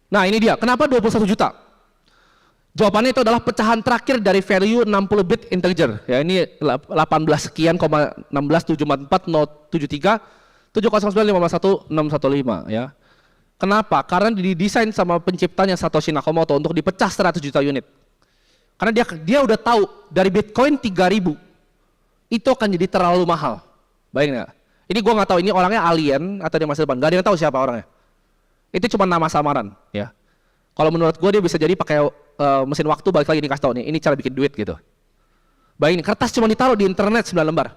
Nah, ini dia. Kenapa 21 juta? Jawabannya itu adalah pecahan terakhir dari value 60 bit integer. Ya, ini 18 sekian, 16744 70951 ya. Kenapa? Karena didesain sama penciptanya Satoshi Nakamoto untuk dipecah 100 juta unit. Karena dia udah tahu dari Bitcoin 3000 itu akan jadi terlalu mahal. Bayangin nggak? Ini gua nggak tahu ini orangnya alien atau dia masa depan. Gak ada yang tahu siapa orangnya. Itu cuma nama samaran, ya. Kalau menurut gue dia bisa jadi pakai mesin waktu, balik lagi dikasih tau nih, ini cara bikin duit gitu. Bayangin, kertas cuma ditaruh di internet 9 lembar.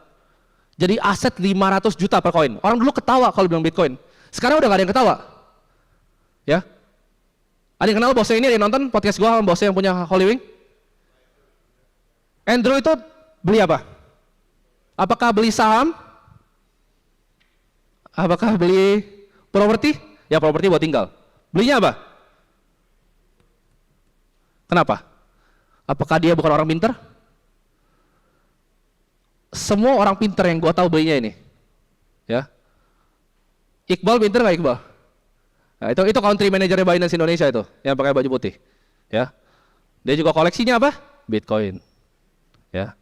Jadi aset 500 juta per koin. Orang dulu ketawa kalau bilang Bitcoin. Sekarang udah gak ada yang ketawa. Ya. Ada yang kenal bosnya ini, ada yang nonton podcast gue sama bosnya yang punya Holy Wing? Andrew itu beli apa? Apakah beli saham? Apakah beli Properti? Ya properti buat tinggal. Belinya apa? Kenapa? Apakah dia bukan orang pinter? Semua orang pinter yang gua tahu belinya ini. Ya. Iqbal pinter nggak Iqbal? Nah, itu country manajernya Binance Indonesia itu, yang pakai baju putih. Ya. Dia juga koleksinya apa? Bitcoin. Ya.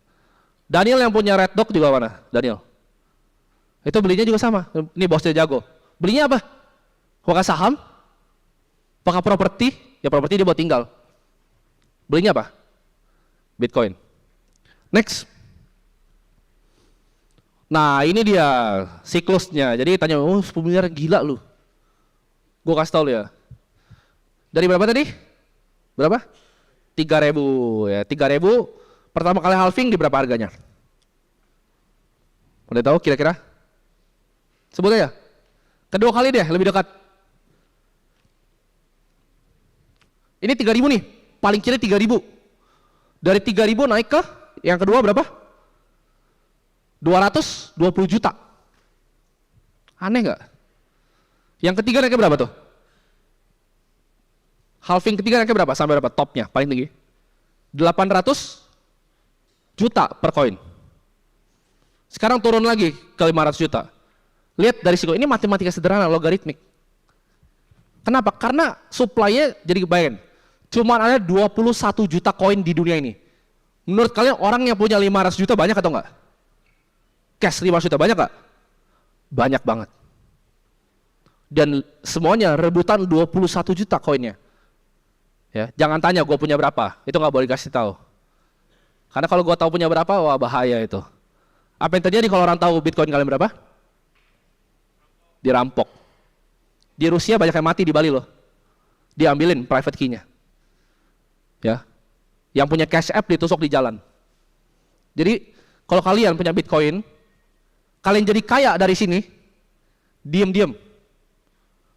Daniel yang punya Red Dog juga mana? Daniel. Itu belinya juga sama. Ini bosnya jago. Belinya apa? Apakah saham? Apakah properti? Ya properti dia buat tinggal. Belinya apa? Bitcoin. Next. Nah ini dia siklusnya. Jadi tanya, oh 10 miliar gila lu. Gue kasih tau lu ya. Dari berapa tadi? Berapa? 3.000 ya. 3.000 pertama kali halving di berapa harganya? Udah tahu kira-kira? Sebut aja. Kedua kali deh, lebih dekat. Ini 3.000 nih, paling kiri 3.000. Dari 3.000 naik ke yang kedua berapa? 220 juta. Aneh nggak? Yang ketiga naiknya berapa tuh? Halving ketiga naiknya berapa? Sampai berapa? Topnya paling tinggi? 800 juta per koin. Sekarang turun lagi ke 500 juta. Lihat dari situ, ini matematika sederhana, logaritmik. Kenapa? Karena supply-nya jadi kebayang. Cuma ada 21 juta koin di dunia ini. Menurut kalian orang yang punya 500 juta banyak atau enggak? Cash 500 juta banyak enggak? Banyak banget. Dan semuanya rebutan 21 juta koinnya. Ya, jangan tanya gue punya berapa, itu nggak boleh kasih tahu. Karena kalau gue tahu punya berapa, wah bahaya itu. Apa yang terjadi kalau orang tahu Bitcoin kalian berapa? Dirampok. Di Rusia banyak yang mati di Bali loh. Diambilin private key-nya. Ya, yang punya cash app ditusuk di jalan. Jadi kalau kalian punya Bitcoin, kalian jadi kaya dari sini, diem-diem.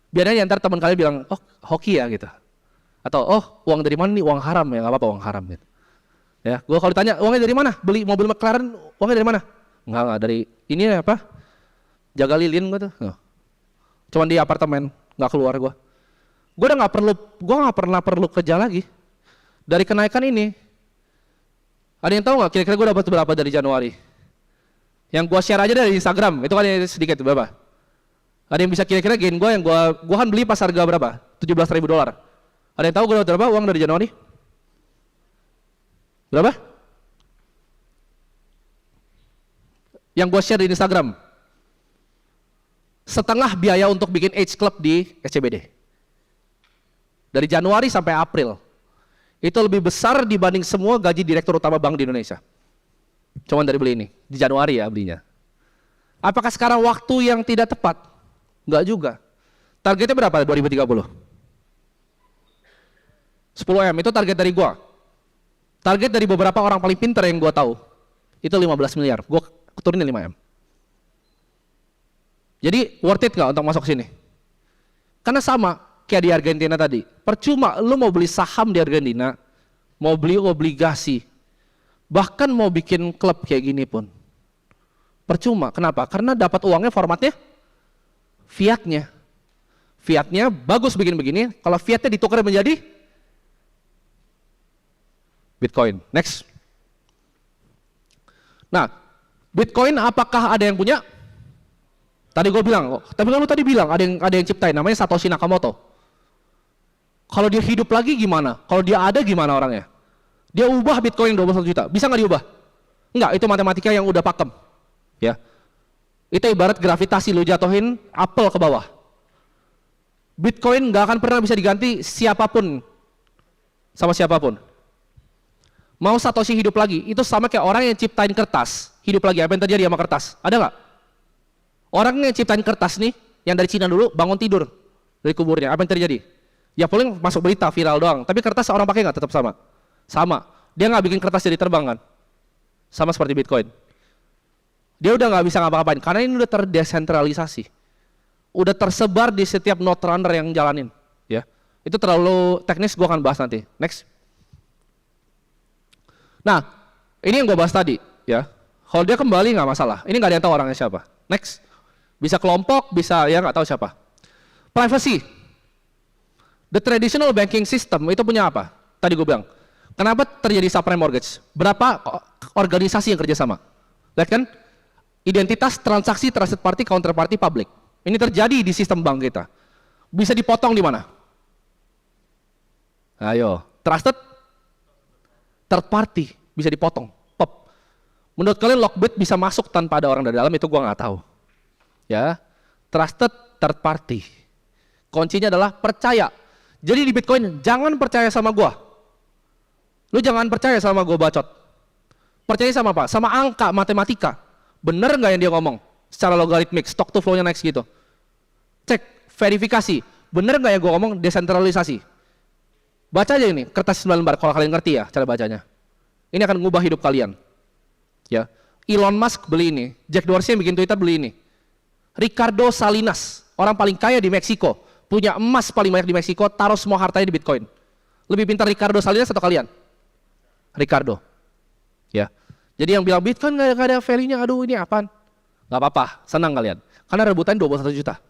Biasanya ntar teman kalian bilang, oh hoki ya gitu. Atau oh uang dari mana nih? Uang haram ya, nggak apa-apa uang haram gitu. Ya, gua kalau ditanya uangnya dari mana? Beli mobil McLaren, uangnya dari mana? Enggak dari ini apa? Jaga lilin gua tuh. Oh. Cuman di apartemen, nggak keluar gua. Gua nggak pernah perlu kerja lagi. Dari kenaikan ini, ada yang tahu nggak kira-kira gue dapat berapa dari Januari? Yang gue share aja dari Instagram, itu kan sedikit berapa? Ada yang bisa kira-kira gain gue yang gue kan beli pas harga berapa? $17.000. Ada yang tahu gue dapat berapa uang dari Januari? Berapa? Yang gue share di Instagram, setengah biaya untuk bikin Age Club di SCBD. Dari Januari sampai April. Itu lebih besar dibanding semua gaji direktur utama bank di Indonesia. Cuman dari beli ini, di Januari ya belinya. Apakah sekarang waktu yang tidak tepat? Enggak juga. Targetnya berapa 2030? 10M, itu target dari gua. Target dari beberapa orang paling pintar yang gua tahu, itu 15 miliar. Gua turunin 5M. Jadi worth it nggak untuk masuk sini? Karena sama kayak di Argentina tadi, percuma lu mau beli saham di Argentina, mau beli obligasi, bahkan mau bikin klub kayak gini pun percuma. Kenapa? Karena dapat uangnya formatnya fiatnya. Fiatnya bagus bikin begini, kalau fiatnya ditukar menjadi Bitcoin. Next. Nah, Bitcoin apakah ada yang punya? Tadi gue bilang, tapi kan lu tadi bilang ada yang ciptain, namanya Satoshi Nakamoto. Kalau dia hidup lagi gimana? Kalau dia ada gimana orangnya? Dia ubah Bitcoin 21 juta. Bisa nggak diubah? Enggak, itu matematika yang udah pakem. Ya. Itu ibarat gravitasi, lu jatuhin apel ke bawah. Bitcoin nggak akan pernah bisa diganti siapapun sama siapapun. Mau Satoshi hidup lagi, itu sama kayak orang yang ciptain kertas, hidup lagi. Apa yang terjadi sama kertas? Ada nggak? Orang yang ciptain kertas nih, yang dari Cina dulu, bangun tidur dari kuburnya. Apa yang terjadi? Ya paling masuk berita viral doang, tapi kertas orang pakai nggak? Tetap sama. Sama. Dia nggak bikin kertas jadi terbang kan? Sama seperti Bitcoin. Dia udah nggak bisa ngapa-ngapain karena ini udah terdesentralisasi, udah tersebar di setiap node runner yang jalanin. Ya, itu terlalu teknis, gua akan bahas nanti. Next. Nah, ini yang gua bahas tadi. Ya, kalau dia kembali nggak masalah. Ini nggak ada yang tahu orangnya siapa. Next. Bisa kelompok, bisa ya nggak tahu siapa. Privacy. The traditional banking system itu punya apa? Tadi gue bilang, kenapa terjadi subprime mortgage? Berapa organisasi yang kerjasama? Lihat kan? Identitas, transaksi, trusted party, counterparty, public. Ini terjadi di sistem bank kita. Bisa dipotong di mana? Ayo, trusted, third party, bisa dipotong. Pop. Menurut kalian Lockbit bisa masuk tanpa ada orang dari dalam? Itu gua nggak tahu. Ya, trusted, third party. Kuncinya adalah percaya. Jadi di Bitcoin, jangan percaya sama gua. Lu jangan percaya sama gua bacot. Percaya sama apa? Sama angka, matematika. Bener nggak yang dia ngomong? Secara logaritmik, stock to flow-nya naik segitu. Cek, verifikasi. Bener nggak yang gua ngomong? Desentralisasi. Baca aja ini, kertas 9 lembar, kalau kalian ngerti ya cara bacanya. Ini akan mengubah hidup kalian. Ya, Elon Musk beli ini, Jack Dorsey yang bikin Twitter beli ini. Ricardo Salinas, orang paling kaya di Meksiko, punya emas paling banyak di Meksiko, taruh semua hartanya di Bitcoin. Lebih pintar Ricardo Salinas atau kalian? Ricardo. Ya. Jadi yang bilang Bitcoin nggak ada value-nya, aduh ini apaan? Nggak apa-apa, senang kalian. Karena rebutan 21 juta.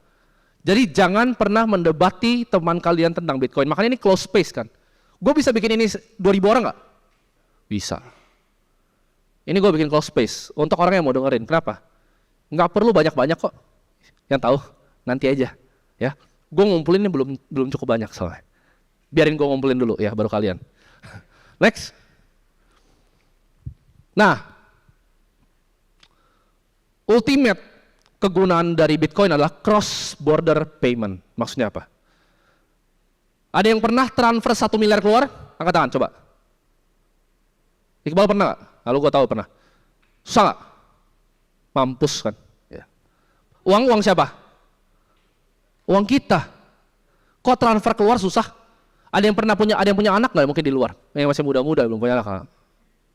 Jadi jangan pernah mendebati teman kalian tentang Bitcoin. Makanya ini close space kan. Gue bisa bikin ini 2000 orang nggak? Bisa. Ini gue bikin close space untuk orang yang mau dengerin. Kenapa? Nggak perlu banyak-banyak kok. Yang tahu nanti aja. Ya. Gue ngumpulin ini belum cukup banyak soalnya. Biarin gue ngumpulin dulu ya, baru kalian. Next. Nah, ultimate kegunaan dari Bitcoin adalah cross border payment. Maksudnya apa? Ada yang pernah transfer 1 miliar keluar? Angkat tangan, coba. Iqbal pernah gak? Lalu gue tahu pernah. Susah gak? Mampus kan? Ya. Uang siapa? Uang kita. Kok transfer keluar susah? Ada yang punya anak nggak mungkin di luar? Yang masih muda-muda belum punya anak.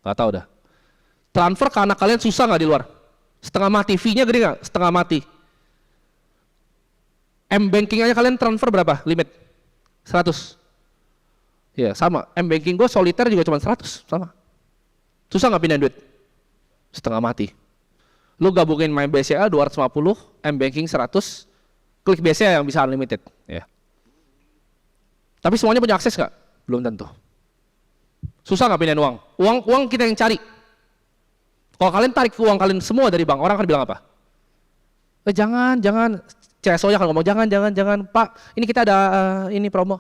Nggak tahu dah. Transfer ke anak kalian susah nggak di luar? Setengah mati, fee-nya gede nggak? Setengah mati. M-banking aja kalian transfer berapa? Limit? 100. Ya sama, M-banking gue soliter juga cuma 100, sama. Susah nggak pindahin duit? Setengah mati. Lu gabungin main BCA 250, M-banking 100, klik BCA yang bisa unlimited. Ya. Tapi semuanya punya akses nggak? Belum tentu. Susah nggak pindahin uang? Uang kita yang cari. Kalau kalian tarik uang kalian semua dari bank, orang akan bilang apa? Jangan, CSO-nya akan ngomong, jangan, Pak, ini kita ada ini promo.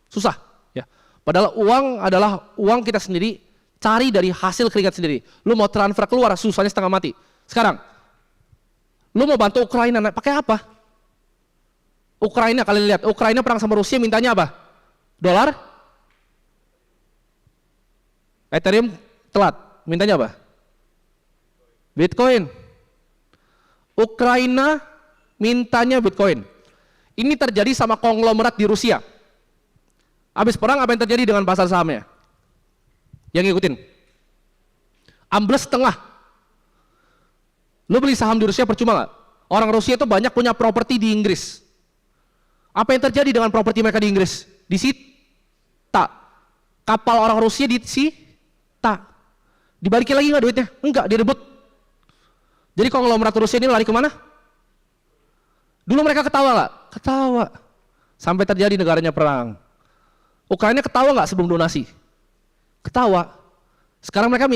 Susah, ya. Padahal uang adalah uang kita sendiri, cari dari hasil keringat sendiri. Lu mau transfer keluar, susahnya setengah mati. Sekarang, lu mau bantu Ukraina, pakai apa? Ukraina, kalian lihat, Ukraina perang sama Rusia, mintanya apa? Dolar? Ethereum telat, mintanya apa? Bitcoin. Ukraina mintanya Bitcoin. Ini terjadi sama konglomerat di Rusia. Habis perang apa yang terjadi dengan pasar sahamnya? Yang ngikutin. Ambles setengah. Lu beli saham di Rusia percuma nggak? Orang Rusia itu banyak punya properti di Inggris. Apa yang terjadi dengan properti mereka di Inggris? Disita. Kapal orang Rusia disita. Dibalikin lagi nggak duitnya? Enggak, direbut. Jadi konglomerat Rusia ini lari kemana? Dulu mereka ketawa nggak? Ketawa. Sampai terjadi negaranya perang. Ukraina ketawa nggak sebelum donasi? Ketawa. Sekarang mereka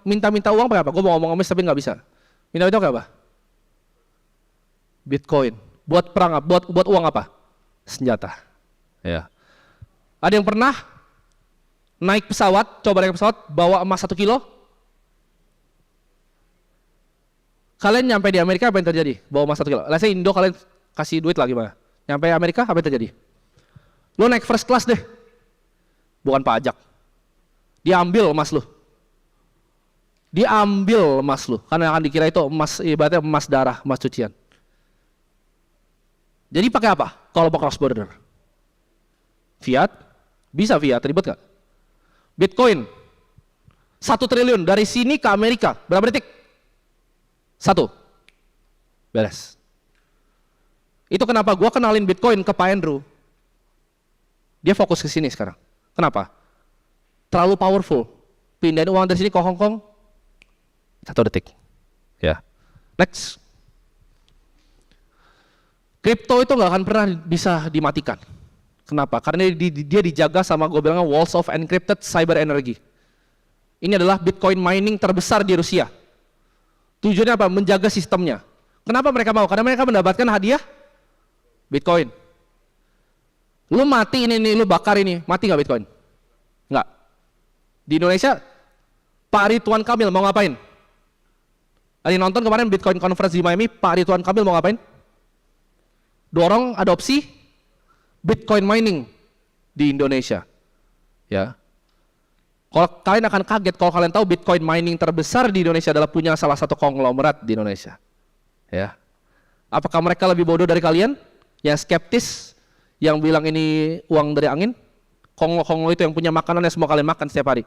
minta uang pakai apa? Gue mau ngomong emas tapi nggak bisa. Minta pakai apa? Bitcoin. Buat perang, buat uang apa? Senjata. Ya. Ada yang pernah naik pesawat, coba naik pesawat, bawa emas 1 kilo? Kalian nyampe di Amerika apa yang terjadi? Bawa emas 1 kilo. Let's say Indo kalian kasih duit lagi mana? Nyampe Amerika apa yang terjadi? Lo naik first class deh. Bukan pajak. Diambil emas lo. Diambil emas lo. Karena akan dikira itu emas, ibaratnya emas darah, emas cucian. Jadi pakai apa? Kalau mau cross border? Fiat? Bisa fiat, ribet gak? Bitcoin 1 triliun dari sini ke Amerika. Berapa detik? 1. Beres. Itu kenapa gua kenalin Bitcoin ke Pak Andrew. Dia fokus ke sini sekarang. Kenapa? Terlalu powerful. Pindahin uang dari sini ke Hong Kong 1 detik. Ya. Next. Kripto itu nggak akan pernah bisa dimatikan. Kenapa? Karena dia dijaga sama gue bilang walls of encrypted cyber energy. Ini adalah Bitcoin mining terbesar di Rusia. Tujuannya apa? Menjaga sistemnya. Kenapa mereka mau? Karena mereka mendapatkan hadiah Bitcoin. Lu mati ini, lu bakar ini, mati nggak Bitcoin? Nggak. Di Indonesia, Pak Ridwan Kamil mau ngapain? Ada yang nonton kemarin Bitcoin Conference di Miami, Pak Ridwan Kamil mau ngapain? Dorong adopsi Bitcoin mining di Indonesia. Ya. Kalau kalian akan kaget kalau kalian tahu Bitcoin mining terbesar di Indonesia adalah punya salah satu konglomerat di Indonesia. Ya. Apakah mereka lebih bodoh dari kalian? Yang skeptis, yang bilang ini uang dari angin? Konglo itu yang punya makanan yang semua kalian makan setiap hari.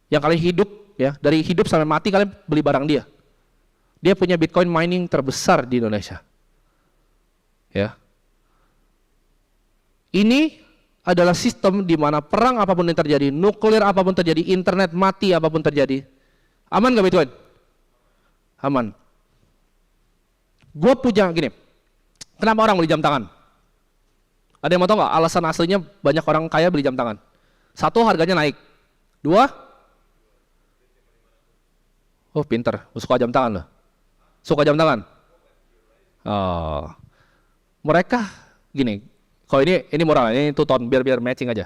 Yang kalian hidup, ya, dari hidup sampai mati kalian beli barang dia. Dia punya Bitcoin mining terbesar di Indonesia. Ya. Ini adalah sistem di mana perang apapun yang terjadi, nuklir apapun terjadi, internet mati apapun terjadi. Aman gak Bitcoin? Aman. Gue punya gini, kenapa orang beli jam tangan? Ada yang mau tahu nggak alasan aslinya banyak orang kaya beli jam tangan? Satu, harganya naik. Dua, oh pinter, suka jam tangan loh. Suka jam tangan? Oh. Mereka gini, kalau ini murah, ini 2 ton, biar matching aja.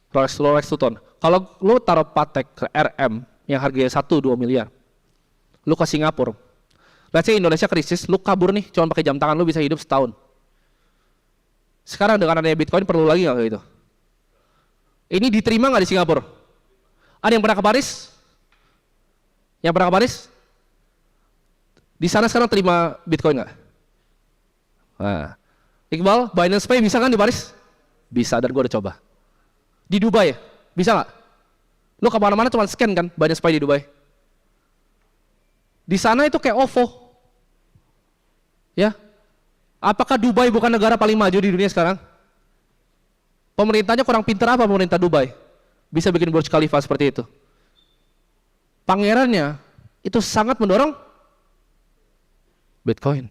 Rolex 2 ton. Kalau lu taruh Patek RM yang harganya 1-2 miliar, lu ke Singapura, let's say Indonesia krisis, lu kabur nih, cuma pakai jam tangan lu bisa hidup setahun. Sekarang dengan adanya Bitcoin perlu lagi nggak kayak gitu? Ini diterima nggak di Singapura? Ada yang pernah ke Paris? Yang pernah ke Paris? Di sana sekarang terima Bitcoin nggak? Nah. Iqbal, Binance Pay bisa kan di Paris? Bisa, dan gue udah coba. Di Dubai, bisa nggak? Lo kemana-mana cuma scan kan Binance Pay di Dubai. Di sana itu kayak OVO. Ya, apakah Dubai bukan negara paling maju di dunia sekarang? Pemerintahnya kurang pintar apa pemerintah Dubai? Bisa bikin Burj Khalifa seperti itu. Pangerannya itu sangat mendorong Bitcoin.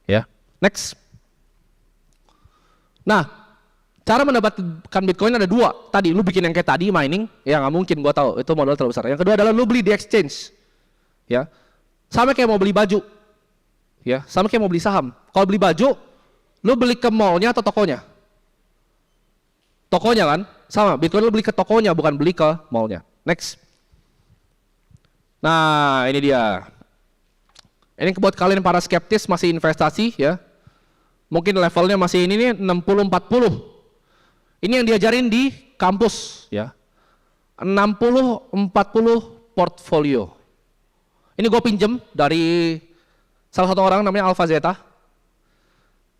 Ya, next. Nah, cara mendapatkan Bitcoin ada 2. Tadi, lu bikin yang kayak tadi, mining, ya nggak mungkin, gua tahu, itu modal terlalu besar. Yang kedua adalah lu beli di exchange, ya, sama kayak mau beli baju, ya, sama kayak mau beli saham. Kalau beli baju, lu beli ke mallnya atau tokonya? Tokonya kan, sama. Bitcoin lu beli ke tokonya, bukan beli ke mallnya. Next. Nah, ini dia. Ini buat kalian para skeptis masih investasi, ya. Mungkin levelnya masih ini nih 60-40. Ini yang diajarin di kampus ya. 60-40 portfolio. Ini gue pinjem dari salah satu orang namanya Alpha Zeta.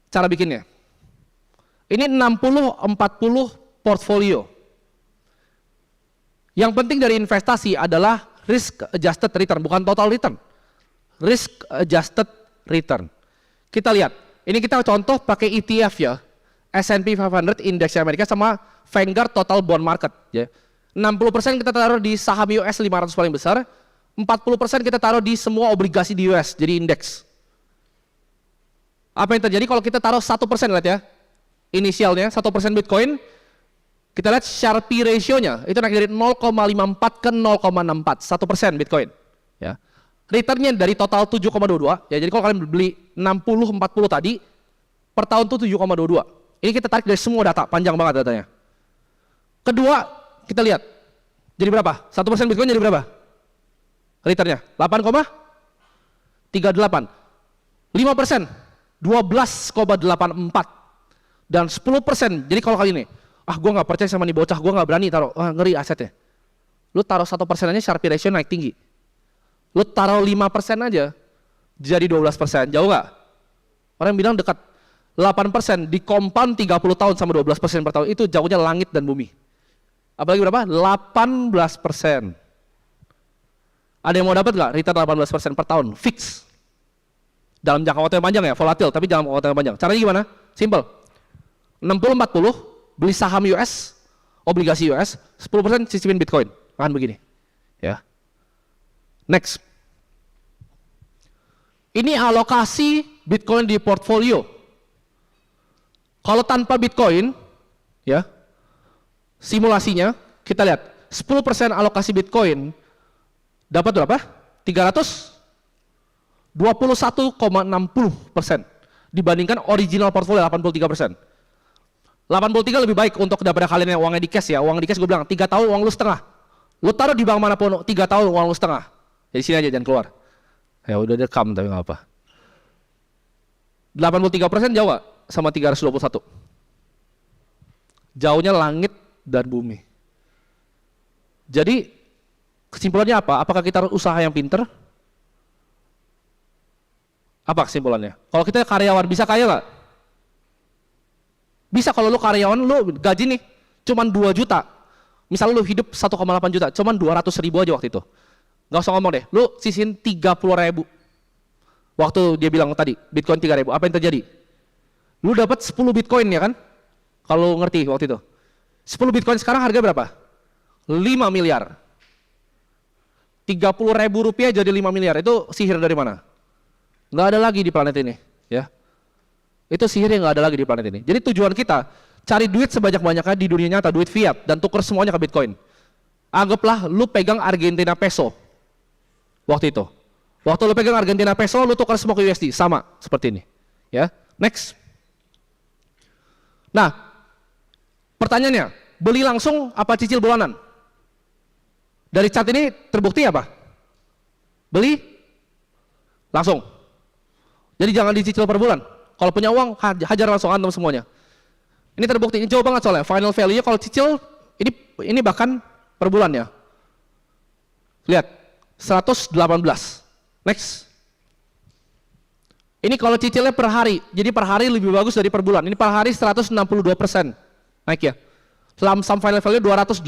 Cara bikinnya. Ini 60-40 portfolio. Yang penting dari investasi adalah risk adjusted return, bukan total return. Risk adjusted return. Kita lihat. Ini kita contoh pakai ETF ya, S&P 500 indeks Amerika sama Vanguard Total Bond Market ya. 60% kita taruh di saham US 500 paling besar, 40% kita taruh di semua obligasi di US jadi indeks. Apa yang terjadi kalau kita taruh 1% lihat ya, inisialnya 1% Bitcoin, kita lihat Sharpe ratio-nya itu naik dari 0,54 ke 0,64, 1% Bitcoin ya. Returnnya dari total 7,22 ya, jadi kalau kalian beli 60-40 tadi per tahun tuh 7,22. Ini kita tarik dari semua data, panjang banget datanya. Kedua, kita lihat jadi berapa? 1% Bitcoin jadi berapa? Returnnya 8,38. 5% 12,84 dan 10%. Jadi kalau kali ini gue nggak percaya sama nih bocah, gue nggak berani taruh, ngeri asetnya. Lu taruh 1% aja Sharpe ratio naik tinggi. Lu taruh 5% aja jadi 12%, jauh nggak? Orang bilang dekat. 8% di compound 30 tahun sama 12% per tahun, itu jauhnya langit dan bumi. Apalagi berapa? 18%. Ada yang mau dapat nggak return 18% per tahun? Fix. Dalam jangka waktu yang panjang ya, volatil, tapi dalam waktu yang panjang. Caranya gimana? Simple. 60-40, beli saham US, obligasi US, 10% sisipin Bitcoin. Akan begini. Ya. Next. Ini alokasi Bitcoin di portfolio. Kalau tanpa Bitcoin, ya, simulasinya kita lihat 10% alokasi Bitcoin dapat berapa? 321,60% dibandingkan original portfolio 83%. 83 lebih baik untuk daripada kalian yang uangnya di cash ya. Uang di cash gue bilang 3 tahun uang lu setengah. Lu taruh di bank manapun 3 tahun uang lu setengah. Jadi sini aja jangan keluar. Ya udah dekam tapi nggak apa. 83% Jawa sama 321. Jauhnya langit dan bumi. Jadi kesimpulannya apa? Apakah kita harus usaha yang pinter? Apa kesimpulannya? Kalau kita karyawan bisa kaya nggak? Bisa. Kalau lu karyawan lu gaji nih cuman 2 juta. Misal lu hidup 1,8 juta, cuman 200.000 aja waktu itu. Nggak usah ngomong deh, lu sisihin 30.000. Waktu dia bilang tadi, Bitcoin 3.000, apa yang terjadi? Lu dapat 10 Bitcoin ya kan? Kalau ngerti waktu itu. 10 Bitcoin sekarang harga berapa? 5 miliar. 30.000 rupiah jadi 5 miliar. Itu sihir dari mana? Nggak ada lagi di planet ini. Ya. Itu sihir yang nggak ada lagi di planet ini. Jadi tujuan kita, cari duit sebanyak-banyaknya di dunia nyata, duit fiat, dan tuker semuanya ke Bitcoin. Anggaplah lu pegang Argentina peso. Waktu itu. Waktu lu pegang Argentina peso, lu tukar semua ke USD. Sama, seperti ini. Ya. Next. Nah, pertanyaannya, beli langsung apa cicil bulanan? Dari chart ini terbukti apa? Beli langsung. Jadi jangan dicicil per bulan. Kalau punya uang, hajar langsung antum semuanya. Ini terbukti, ini jauh banget soalnya. Final value-nya kalau cicil, ini bahkan per bulan ya. Lihat, 118. Next. Ini kalau cicilnya per hari, jadi per hari lebih bagus dari per bulan. Ini per hari 162% naik ya. Lump sum final value 282.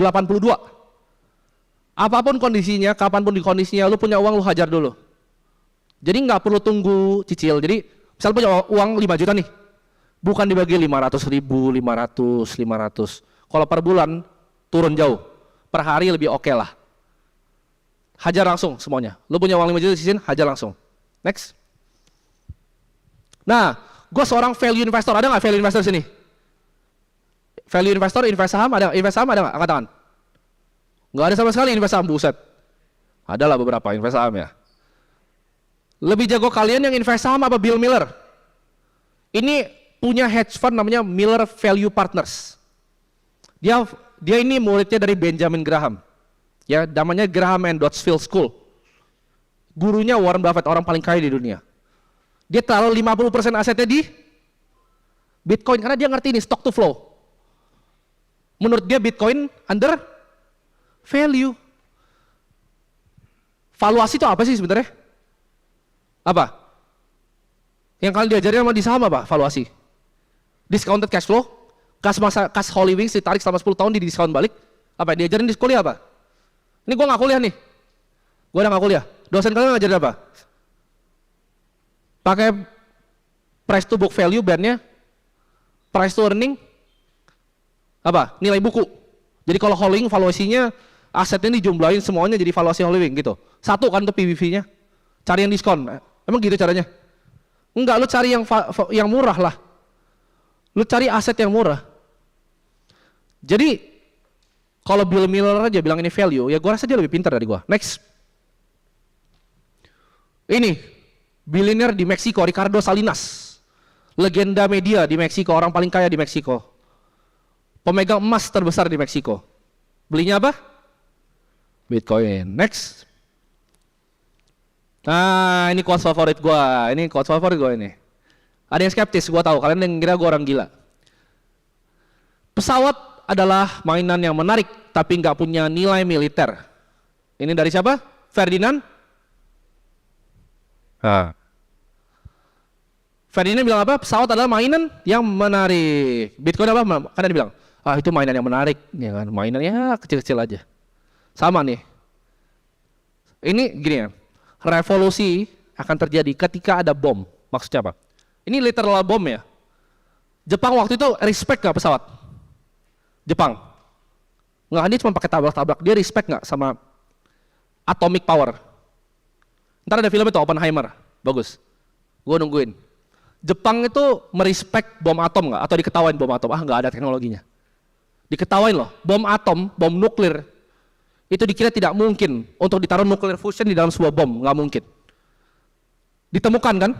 Apapun kondisinya, kapanpun di kondisinya, lu punya uang lu hajar dulu. Jadi nggak perlu tunggu cicil. Jadi misal punya uang 5 juta nih, bukan dibagi 500.000, 500. Kalau per bulan turun jauh, per hari lebih oke lah. Hajar langsung semuanya. Lu punya uang 5 juta cicil, hajar langsung. Next. Nah, gue seorang value investor. Ada nggak value investor sini? Value investor, invest saham ada? Invest saham ada nggak? Angkat tangan. Nggak ada sama sekali invest saham, buset. Ada lah beberapa invest saham ya. Lebih jago kalian yang invest saham apa Bill Miller? Ini punya hedge fund namanya Miller Value Partners. Dia ini muridnya dari Benjamin Graham. Ya, namanya Graham and Doddsville School. Gurunya Warren Buffett, orang paling kaya di dunia. Dia taruh 50% asetnya di Bitcoin karena dia ngerti ini stock to flow. Menurut dia Bitcoin under value. Valuasi itu apa sih sebenarnya? Apa? Yang kalian diajarin sama di saham apa? Valuasi. Discounted cash flow, kas Holy Wings ditarik selama 10 tahun di diskon balik. Apa yang diajarin di kuliah apa? Ini gue nggak kuliah nih. Gue udah nggak kuliah. Dosen kalian ngajarin apa? Pakai price to book value bandnya, price to earning, apa? Nilai buku. Jadi kalau holding valuasinya asetnya dijumlahin semuanya jadi valuasi holding gitu. Satu kan tuh PBV-nya. Cari yang diskon. Emang gitu caranya? Enggak, lu cari yang murah lah. Lu cari aset yang murah. Jadi kalau Bill Miller aja bilang ini value, ya gua rasa dia lebih pintar dari gua. Next. Ini bilioner di Meksiko, Ricardo Salinas. Legenda media di Meksiko, orang paling kaya di Meksiko. Pemegang emas terbesar di Meksiko. Belinya apa? Bitcoin. Next. Nah, ini quotes favorit gua. Ini quotes favorit gua ini. Ada yang skeptis, gua tahu. Kalian yang kira gua orang gila. Pesawat adalah mainan yang menarik, tapi nggak punya nilai militer. Ini dari siapa? Ferdinand? Ferdinand bilang apa? Pesawat adalah mainan yang menarik. Bitcoin apa? Kan dia bilang, itu mainan yang menarik, ya kan? Mainannya kecil-kecil aja. Sama nih. Ini gini ya, revolusi akan terjadi ketika ada bom. Maksudnya apa? Ini literal bom ya. Jepang waktu itu respect nggak pesawat? Jepang. Nggak, dia cuma pakai tabrak-tabrak. Dia respect nggak sama atomic power? Ntar ada film itu Oppenheimer, bagus. Gue nungguin. Jepang itu merespek bom atom nggak? Atau diketawain bom atom? Ah, nggak ada teknologinya. Diketawain loh, bom atom, bom nuklir, itu dikira tidak mungkin untuk ditaruh nuclear fusion di dalam sebuah bom, nggak mungkin. Ditemukan kan?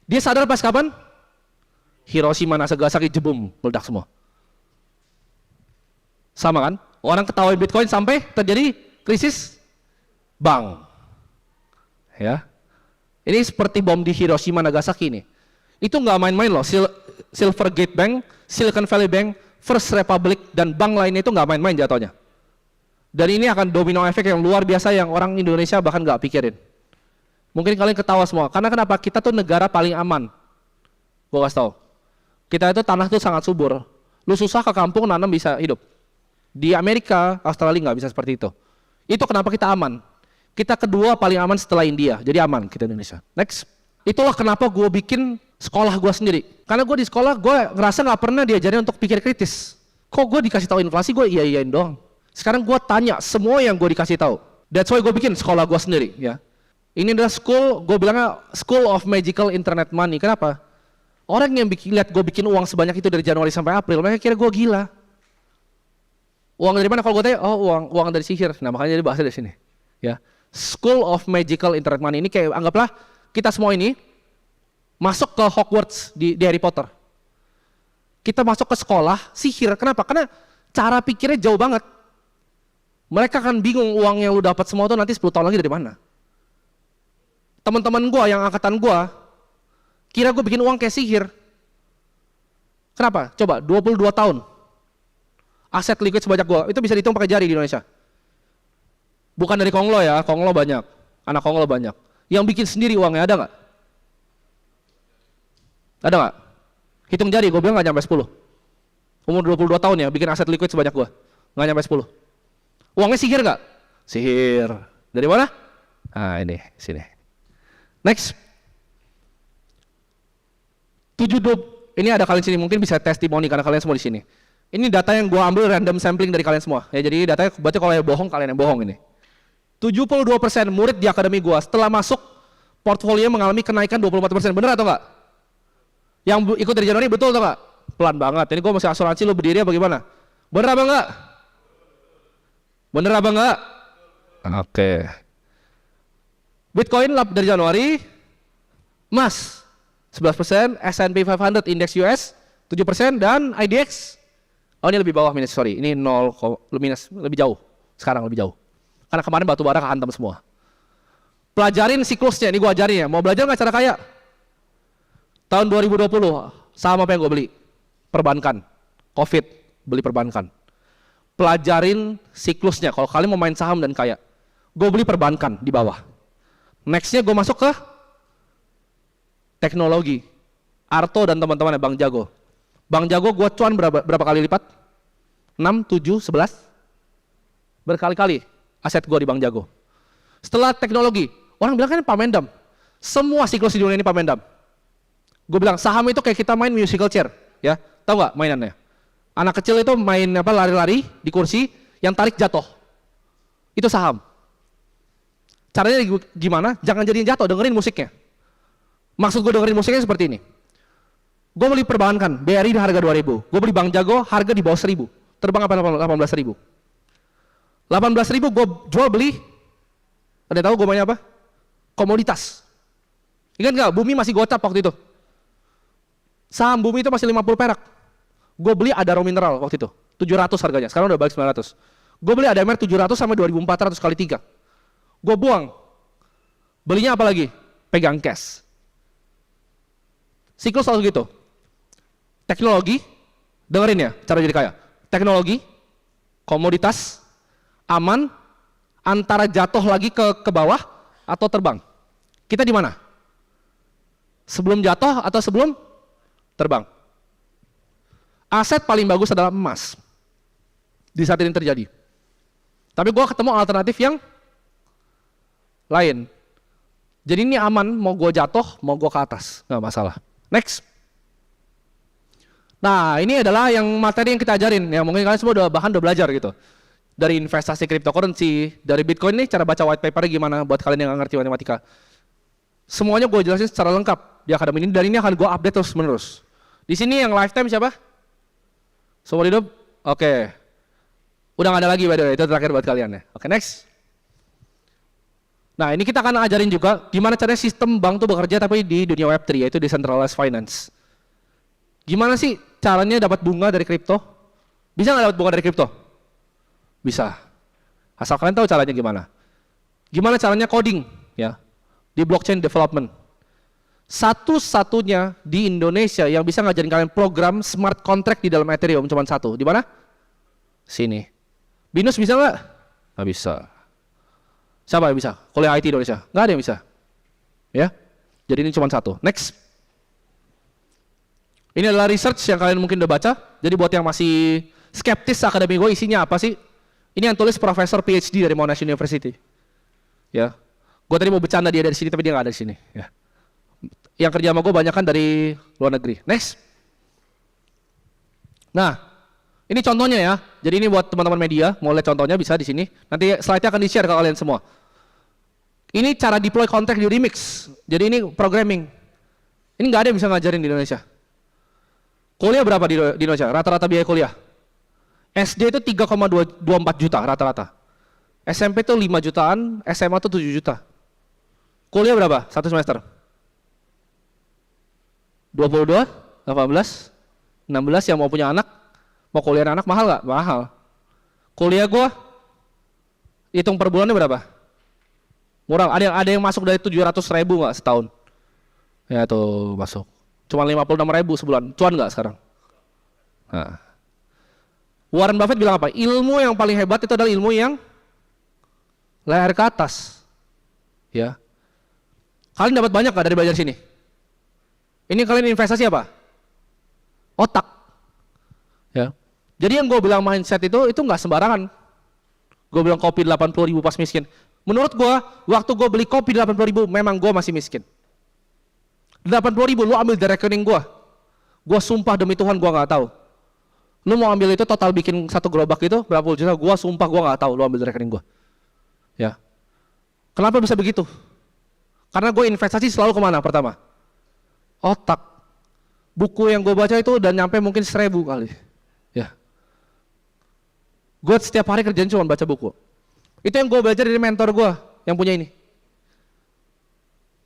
Dia sadar pas kapan? Hiroshima, Nagasaki, jebum, meledak semua. Sama kan? Orang ketawain Bitcoin sampai terjadi krisis bank. Ya. Ini seperti bom di Hiroshima, Nagasaki ini. Itu nggak main-main loh. Silvergate Bank, Silicon Valley Bank, First Republic, dan bank lainnya itu nggak main-main jatuhnya. Dan ini akan domino efek yang luar biasa yang orang Indonesia bahkan nggak pikirin. Mungkin kalian ketawa semua. Karena kenapa? Kita tuh negara paling aman. Gue kasih tau. Kita itu tanah tuh sangat subur. Lu susah ke kampung nanam bisa hidup. Di Amerika, Australia nggak bisa seperti itu. Itu kenapa kita aman. Kita kedua paling aman setelah India. Jadi aman kita Indonesia. Next. Itulah kenapa gue bikin sekolah gue sendiri. Karena gue di sekolah gue ngerasa nggak pernah diajarin untuk pikir kritis. Kok gue dikasih tahu inflasi gue iya-iyain doang. Sekarang gue tanya semua yang gue dikasih tahu. That's why gue bikin sekolah gue sendiri. Ya. Ini adalah school, gue bilangnya School of Magical Internet Money. Kenapa? Orang yang lihat gue bikin uang sebanyak itu dari Januari sampai April, mereka kira gue gila. Uang dari mana? Kalau gue tanya, oh uang dari sihir. Nah makanya jadi bahasa dari sini. Ya, School of Magical Internet Money ini kayak anggaplah kita semua ini masuk ke Hogwarts di Harry Potter. Kita masuk ke sekolah sihir. Kenapa? Karena cara pikirnya jauh banget. Mereka akan bingung uang yang lu dapat semua itu nanti 10 tahun lagi dari mana. Teman-teman gue yang angkatan gue kira gue bikin uang kayak sihir. Kenapa? Coba 22 tahun aset liquid sebanyak gue itu bisa dihitung pakai jari di Indonesia. Bukan dari Konglo ya, Konglo banyak, anak Konglo banyak. Yang bikin sendiri uangnya ada nggak? Ada nggak? Hitung jari, gue bilang nggak nyampe 10. Umur 22 tahun ya, bikin aset liquid sebanyak gue, nggak nyampe 10. Uangnya sihir nggak? Sihir. Dari mana? Nah ini, sini. Next. 7 ini ada kalian sini mungkin bisa testimoni karena kalian semua di sini. Ini data yang gua ambil random sampling dari kalian semua. Ya jadi datanya berarti kalau yang bohong kalian yang bohong ini. 72% murid di akademi gua setelah masuk portfolio mengalami kenaikan 24%. Bener atau enggak? Yang ikut dari Januari betul atau enggak? Pelan banget. Ini gua masih asuransi lu berdiri apa gimana? Bener apa enggak? Bener apa enggak? Oke. Bitcoin dari Januari, emas 11%, S&P 500 Index US 7%, dan IDX, oh ini lebih bawah minus, sorry, ini 0 minus, lebih jauh, sekarang lebih jauh. Karena kemarin batu bara kehantam semua. Pelajarin siklusnya, ini gua ajarin ya, mau belajar nggak cara kaya? Tahun 2020, saham apa yang gue beli? Perbankan, COVID, beli perbankan. Pelajarin siklusnya, kalau kalian mau main saham dan kaya, gue beli perbankan di bawah. Nextnya gue masuk ke teknologi. Arto dan teman-temannya Bang Jago. Bang Jago gue cuan berapa kali lipat? 6, 7, 11? Berkali-kali aset gue di Bang Jago. Setelah teknologi, orang bilang kan Pamendam. Semua siklus di dunia ini Pamendam. Gue bilang saham itu kayak kita main musical chair, ya. Tahu nggak mainannya? Anak kecil itu main apa lari-lari di kursi, yang tarik jatuh. Itu saham. Caranya gimana? Jangan jadiin jatuh, dengerin musiknya. Maksud gue dengerin musiknya seperti ini. Gue beli perbankan, BRI di harga 2.000. Gue beli Bang Jago, harga di bawah 1.000. Terbang apa 18.000. 18.000 gue jual beli. Ada tahu gue mainnya apa? Komoditas. Ingat nggak? Bumi masih gocap waktu itu. Saham Bumi itu masih 50 perak. Gue beli Adaro Mineral waktu itu. 700 harganya, sekarang udah balik 900. Gue beli ADMR 700 sama 2.400 kali 3. Gue buang. Belinya apa lagi? Pegang cash. Siklus selalu gitu. Teknologi, dengerin ya cara jadi kaya. Teknologi, komoditas, aman, antara jatuh lagi ke bawah atau terbang. Kita di mana? Sebelum jatuh atau sebelum terbang? Aset paling bagus adalah emas. Di saat ini terjadi. Tapi gue ketemu alternatif yang lain. Jadi ini aman, mau gue jatuh, mau gue ke atas, nggak masalah. Next. Nah ini adalah yang materi yang kita ajarin, ya mungkin kalian semua udah belajar gitu. Dari investasi cryptocurrency, dari Bitcoin nih cara baca white paper gimana buat kalian yang nggak ngerti matematika. Semuanya gue jelasin secara lengkap di akademi ini, dan ini akan gue update terus menerus. Di sini yang lifetime siapa? Seumur hidup? Oke. Udah nggak ada lagi, by the way. Itu terakhir buat kalian ya. Oke, next. Nah, ini kita akan ajarin juga gimana caranya sistem bank tuh bekerja tapi di dunia Web3, yaitu decentralized finance. Gimana sih caranya dapat bunga dari kripto? Bisa nggak dapat bunga dari kripto? Bisa. Asal kalian tahu caranya gimana. Gimana caranya coding ya di blockchain development. Satu-satunya di Indonesia yang bisa ngajarin kalian program smart contract di dalam Ethereum cuma satu. Di mana? Sini. Binus bisa nggak? Nggak bisa. Siapa yang bisa? Kuliah IT Indonesia? Nggak ada yang bisa. Ya. Jadi ini cuma satu. Next. Ini adalah research yang kalian mungkin udah baca. Jadi buat yang masih skeptis akademi gue isinya apa sih? Ini yang tulis profesor PhD dari Monash University. Ya. Gue tadi mau bercanda dia dari sini tapi dia nggak ada di sini. Ya. Yang kerja sama gue banyak kan dari luar negeri. Next. Nah, ini contohnya ya. Jadi ini buat teman-teman media, mau lihat contohnya bisa di sini. Nanti slide-nya akan di-share ke kalian semua. Ini cara deploy contract di Remix. Jadi ini programming. Ini nggak ada yang bisa ngajarin di Indonesia. Kuliah berapa di Indonesia? Rata-rata biaya kuliah. SD itu 3,24 juta rata-rata. SMP itu 5 jutaan, SMA itu 7 juta. Kuliah berapa? Satu semester? 22, 18, 16 yang mau punya anak, mau kuliah anak mahal nggak? Mahal. Kuliah gua hitung per bulannya berapa? Murah. Ada yang masuk dari 700.000 nggak setahun? Ya tuh masuk. Cuma 56.000 sebulan. Cuan nggak sekarang? Nah. Warren Buffett bilang apa? Ilmu yang paling hebat itu adalah ilmu yang leher ke atas. Ya. Kalian dapat banyak nggak dari belajar sini? Ini kalian investasi apa? Otak. Ya. Jadi yang gue bilang mindset itu nggak sembarangan. Gue bilang kopi 80.000 pas miskin. Menurut gue, waktu gue beli kopi 80.000, memang gue masih miskin. 80.000 lu ambil dari rekening gue. Gue sumpah demi Tuhan gue nggak tahu. Lu mau ambil itu total bikin satu gerobak itu berapa puluh juta? Gue sumpah gue nggak tahu. Lu ambil dari rekening gue. Ya. Kenapa bisa begitu? Karena gue investasi selalu kemana pertama? Otak. Buku yang gue baca itu udah nyampe mungkin 1.000 kali. Ya. Gue setiap hari kerjaan cuma baca buku. Itu yang gue belajar dari mentor gue yang punya ini.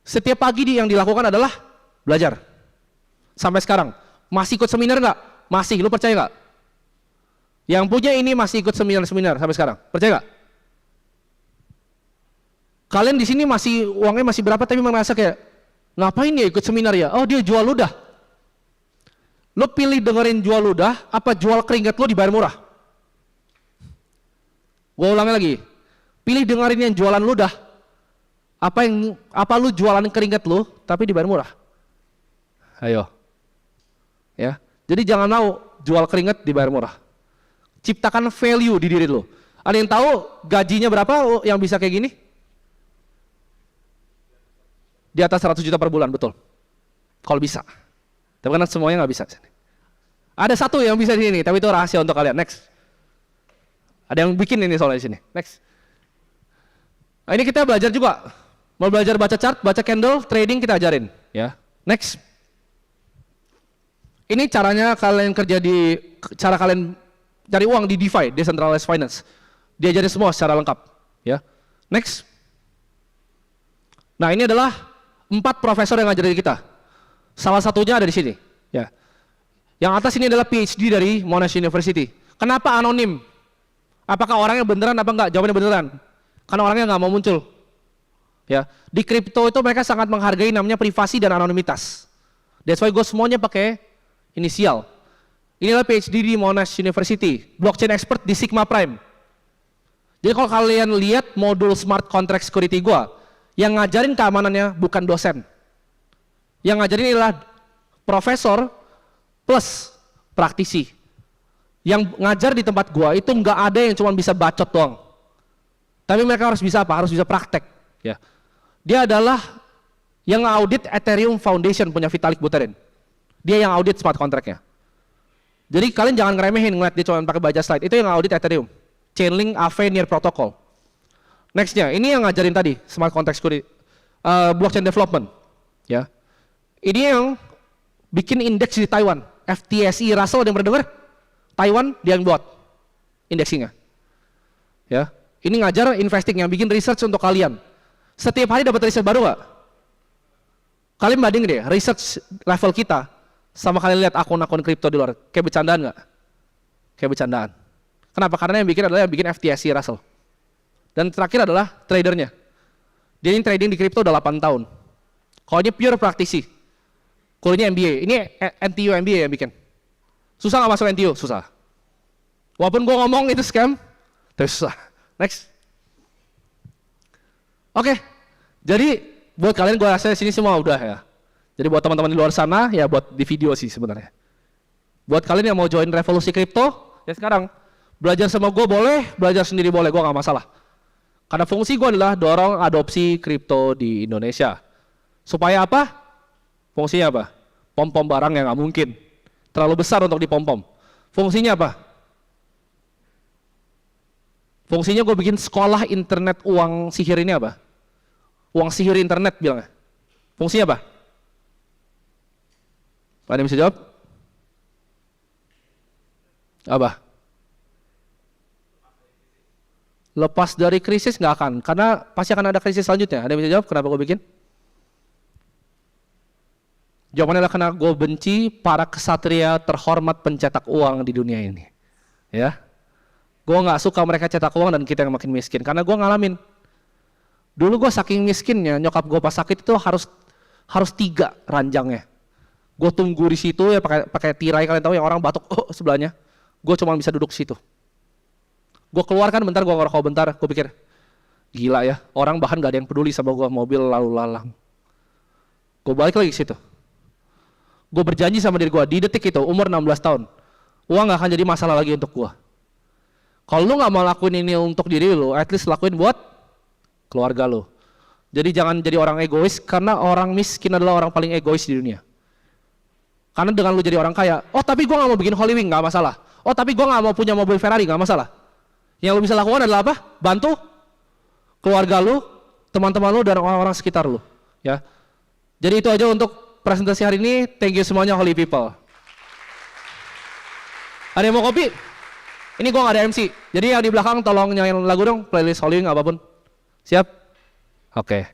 Setiap pagi yang dilakukan adalah belajar. Sampai sekarang. Masih ikut seminar nggak? Masih. Lu percaya nggak? Yang punya ini masih ikut seminar sampai sekarang. Percaya nggak? Kalian di sini masih uangnya masih berapa tapi merasa kayak ngapain dia ikut seminar ya? Oh dia jual ludah. Lo pilih dengerin jual ludah apa jual keringat lo dibayar murah? Gue ulangi lagi. Pilih dengerin yang jualan ludah apa lu jualan keringat lo tapi dibayar murah? Ayo. Ya. Jadi jangan mau jual keringat dibayar murah. Ciptakan value di diri lo. Ada yang tahu gajinya berapa yang bisa kayak gini? Di atas 100 juta per bulan, betul. Kalau bisa. Tapi kan semuanya nggak bisa. Ada satu yang bisa di sini, tapi itu rahasia untuk kalian. Next. Ada yang bikin ini soalnya di sini. Next. Nah, ini kita belajar juga. Mau belajar baca chart, baca candle, trading kita ajarin. Ya. Next. Ini caranya kalian kerja cara kalian cari uang di DeFi, Decentralized Finance. Diajarin semua secara lengkap. Ya. Next. Nah ini adalah 4 profesor yang ngajarin kita. Salah satunya ada di sini. Ya. Yang atas ini adalah PhD dari Monash University. Kenapa anonim? Apakah orangnya beneran apa enggak? Jawabannya beneran. Karena orangnya nggak mau muncul. Ya. Di kripto itu mereka sangat menghargai namanya privasi dan anonimitas. That's why gue semuanya pakai inisial. Ini adalah PhD di Monash University. Blockchain expert di Sigma Prime. Jadi kalau kalian lihat modul smart contract security gue, yang ngajarin keamanannya bukan dosen. Yang ngajarin adalah profesor plus praktisi. Yang ngajar di tempat gua itu nggak ada yang cuma bisa bacot doang. Tapi mereka harus bisa apa? Harus bisa praktek. Ya. Dia adalah yang audit Ethereum Foundation punya Vitalik Buterin. Dia yang audit smart contract-nya. Jadi kalian jangan ngeremehin ngeliat dia cuma pakai baca slide. Itu yang audit Ethereum. Chainlink Aave Near Protocol. Nextnya, ini yang ngajarin tadi smart contract security, blockchain development. Ya, ini yang bikin indeks di Taiwan, FTSE Russell, ada yang pernah dengar? Taiwan dia yang buat indeksinya. Ya, ini ngajar investing, yang bikin research untuk kalian. Setiap hari dapat research baru nggak? Kalian banding deh research level kita sama kalian lihat akun-akun kripto di luar, kayak bercandaan nggak? Kayak bercandaan. Kenapa? Karena yang bikin adalah yang bikin FTSE Russell. Dan terakhir adalah tradernya. Dia ini trading di kripto udah 8 tahun. Kalau ini pure praktisi, kuliahnya MBA. Ini NTU MBA yang bikin. Susah nggak masuk NTU? Susah. Walaupun gue ngomong itu scam, tapi susah. Next. Oke, jadi buat kalian gue rasa sini semua udah ya. Jadi buat teman-teman di luar sana, ya buat di video sih sebenarnya. Buat kalian yang mau join revolusi kripto, ya sekarang belajar sama gue boleh, belajar sendiri boleh, gue nggak masalah. Karena fungsi gue adalah dorong adopsi kripto di Indonesia. Supaya apa? Fungsinya apa? Pom-pom barang yang nggak mungkin. Terlalu besar untuk dipom-pom. Fungsinya apa? Fungsinya gue bikin sekolah internet uang sihir ini apa? Uang sihir internet bilangnya. Fungsinya apa? Ada yang bisa jawab? Apa? Lepas dari krisis nggak akan, karena pasti akan ada krisis selanjutnya. Ada yang bisa jawab kenapa gue bikin? Jawabannya adalah karena gue benci para kesatria terhormat pencetak uang di dunia ini. Ya, gue nggak suka mereka cetak uang dan kita yang makin miskin. Karena gue ngalamin. Dulu gue saking miskinnya, nyokap gue pas sakit itu harus 3 ranjangnya. Gue tunggu di situ ya pakai tirai, kalian tahu yang orang batuk sebelahnya. Gue cuma bisa duduk situ. Gue keluar kan bentar, gue ngerokok bentar, gue pikir gila ya, orang bahkan gak ada yang peduli sama gue, mobil lalu lalang. Gue balik lagi ke situ. Gue berjanji sama diri gue, di detik itu, umur 16 tahun, uang gak akan jadi masalah lagi untuk gue. Kalau lu gak mau lakuin ini untuk diri lu, at least lakuin buat keluarga lu. Jadi jangan jadi orang egois, karena orang miskin adalah orang paling egois di dunia. Karena dengan lu jadi orang kaya, oh tapi gue gak mau bikin Holy Wing, gak masalah. Oh tapi gue gak mau punya mobil Ferrari, gak masalah. Yang lu bisa lakukan adalah apa? Bantu keluarga lu, teman-teman lu, dan orang-orang sekitar lu. Ya. Jadi itu aja untuk presentasi hari ini. Thank you semuanya, Holy People. Ada yang mau kopi? Ini gua nggak ada MC. Jadi yang di belakang tolong nyanyiin lagu dong, playlist Holy Wing apapun. Siap? Oke.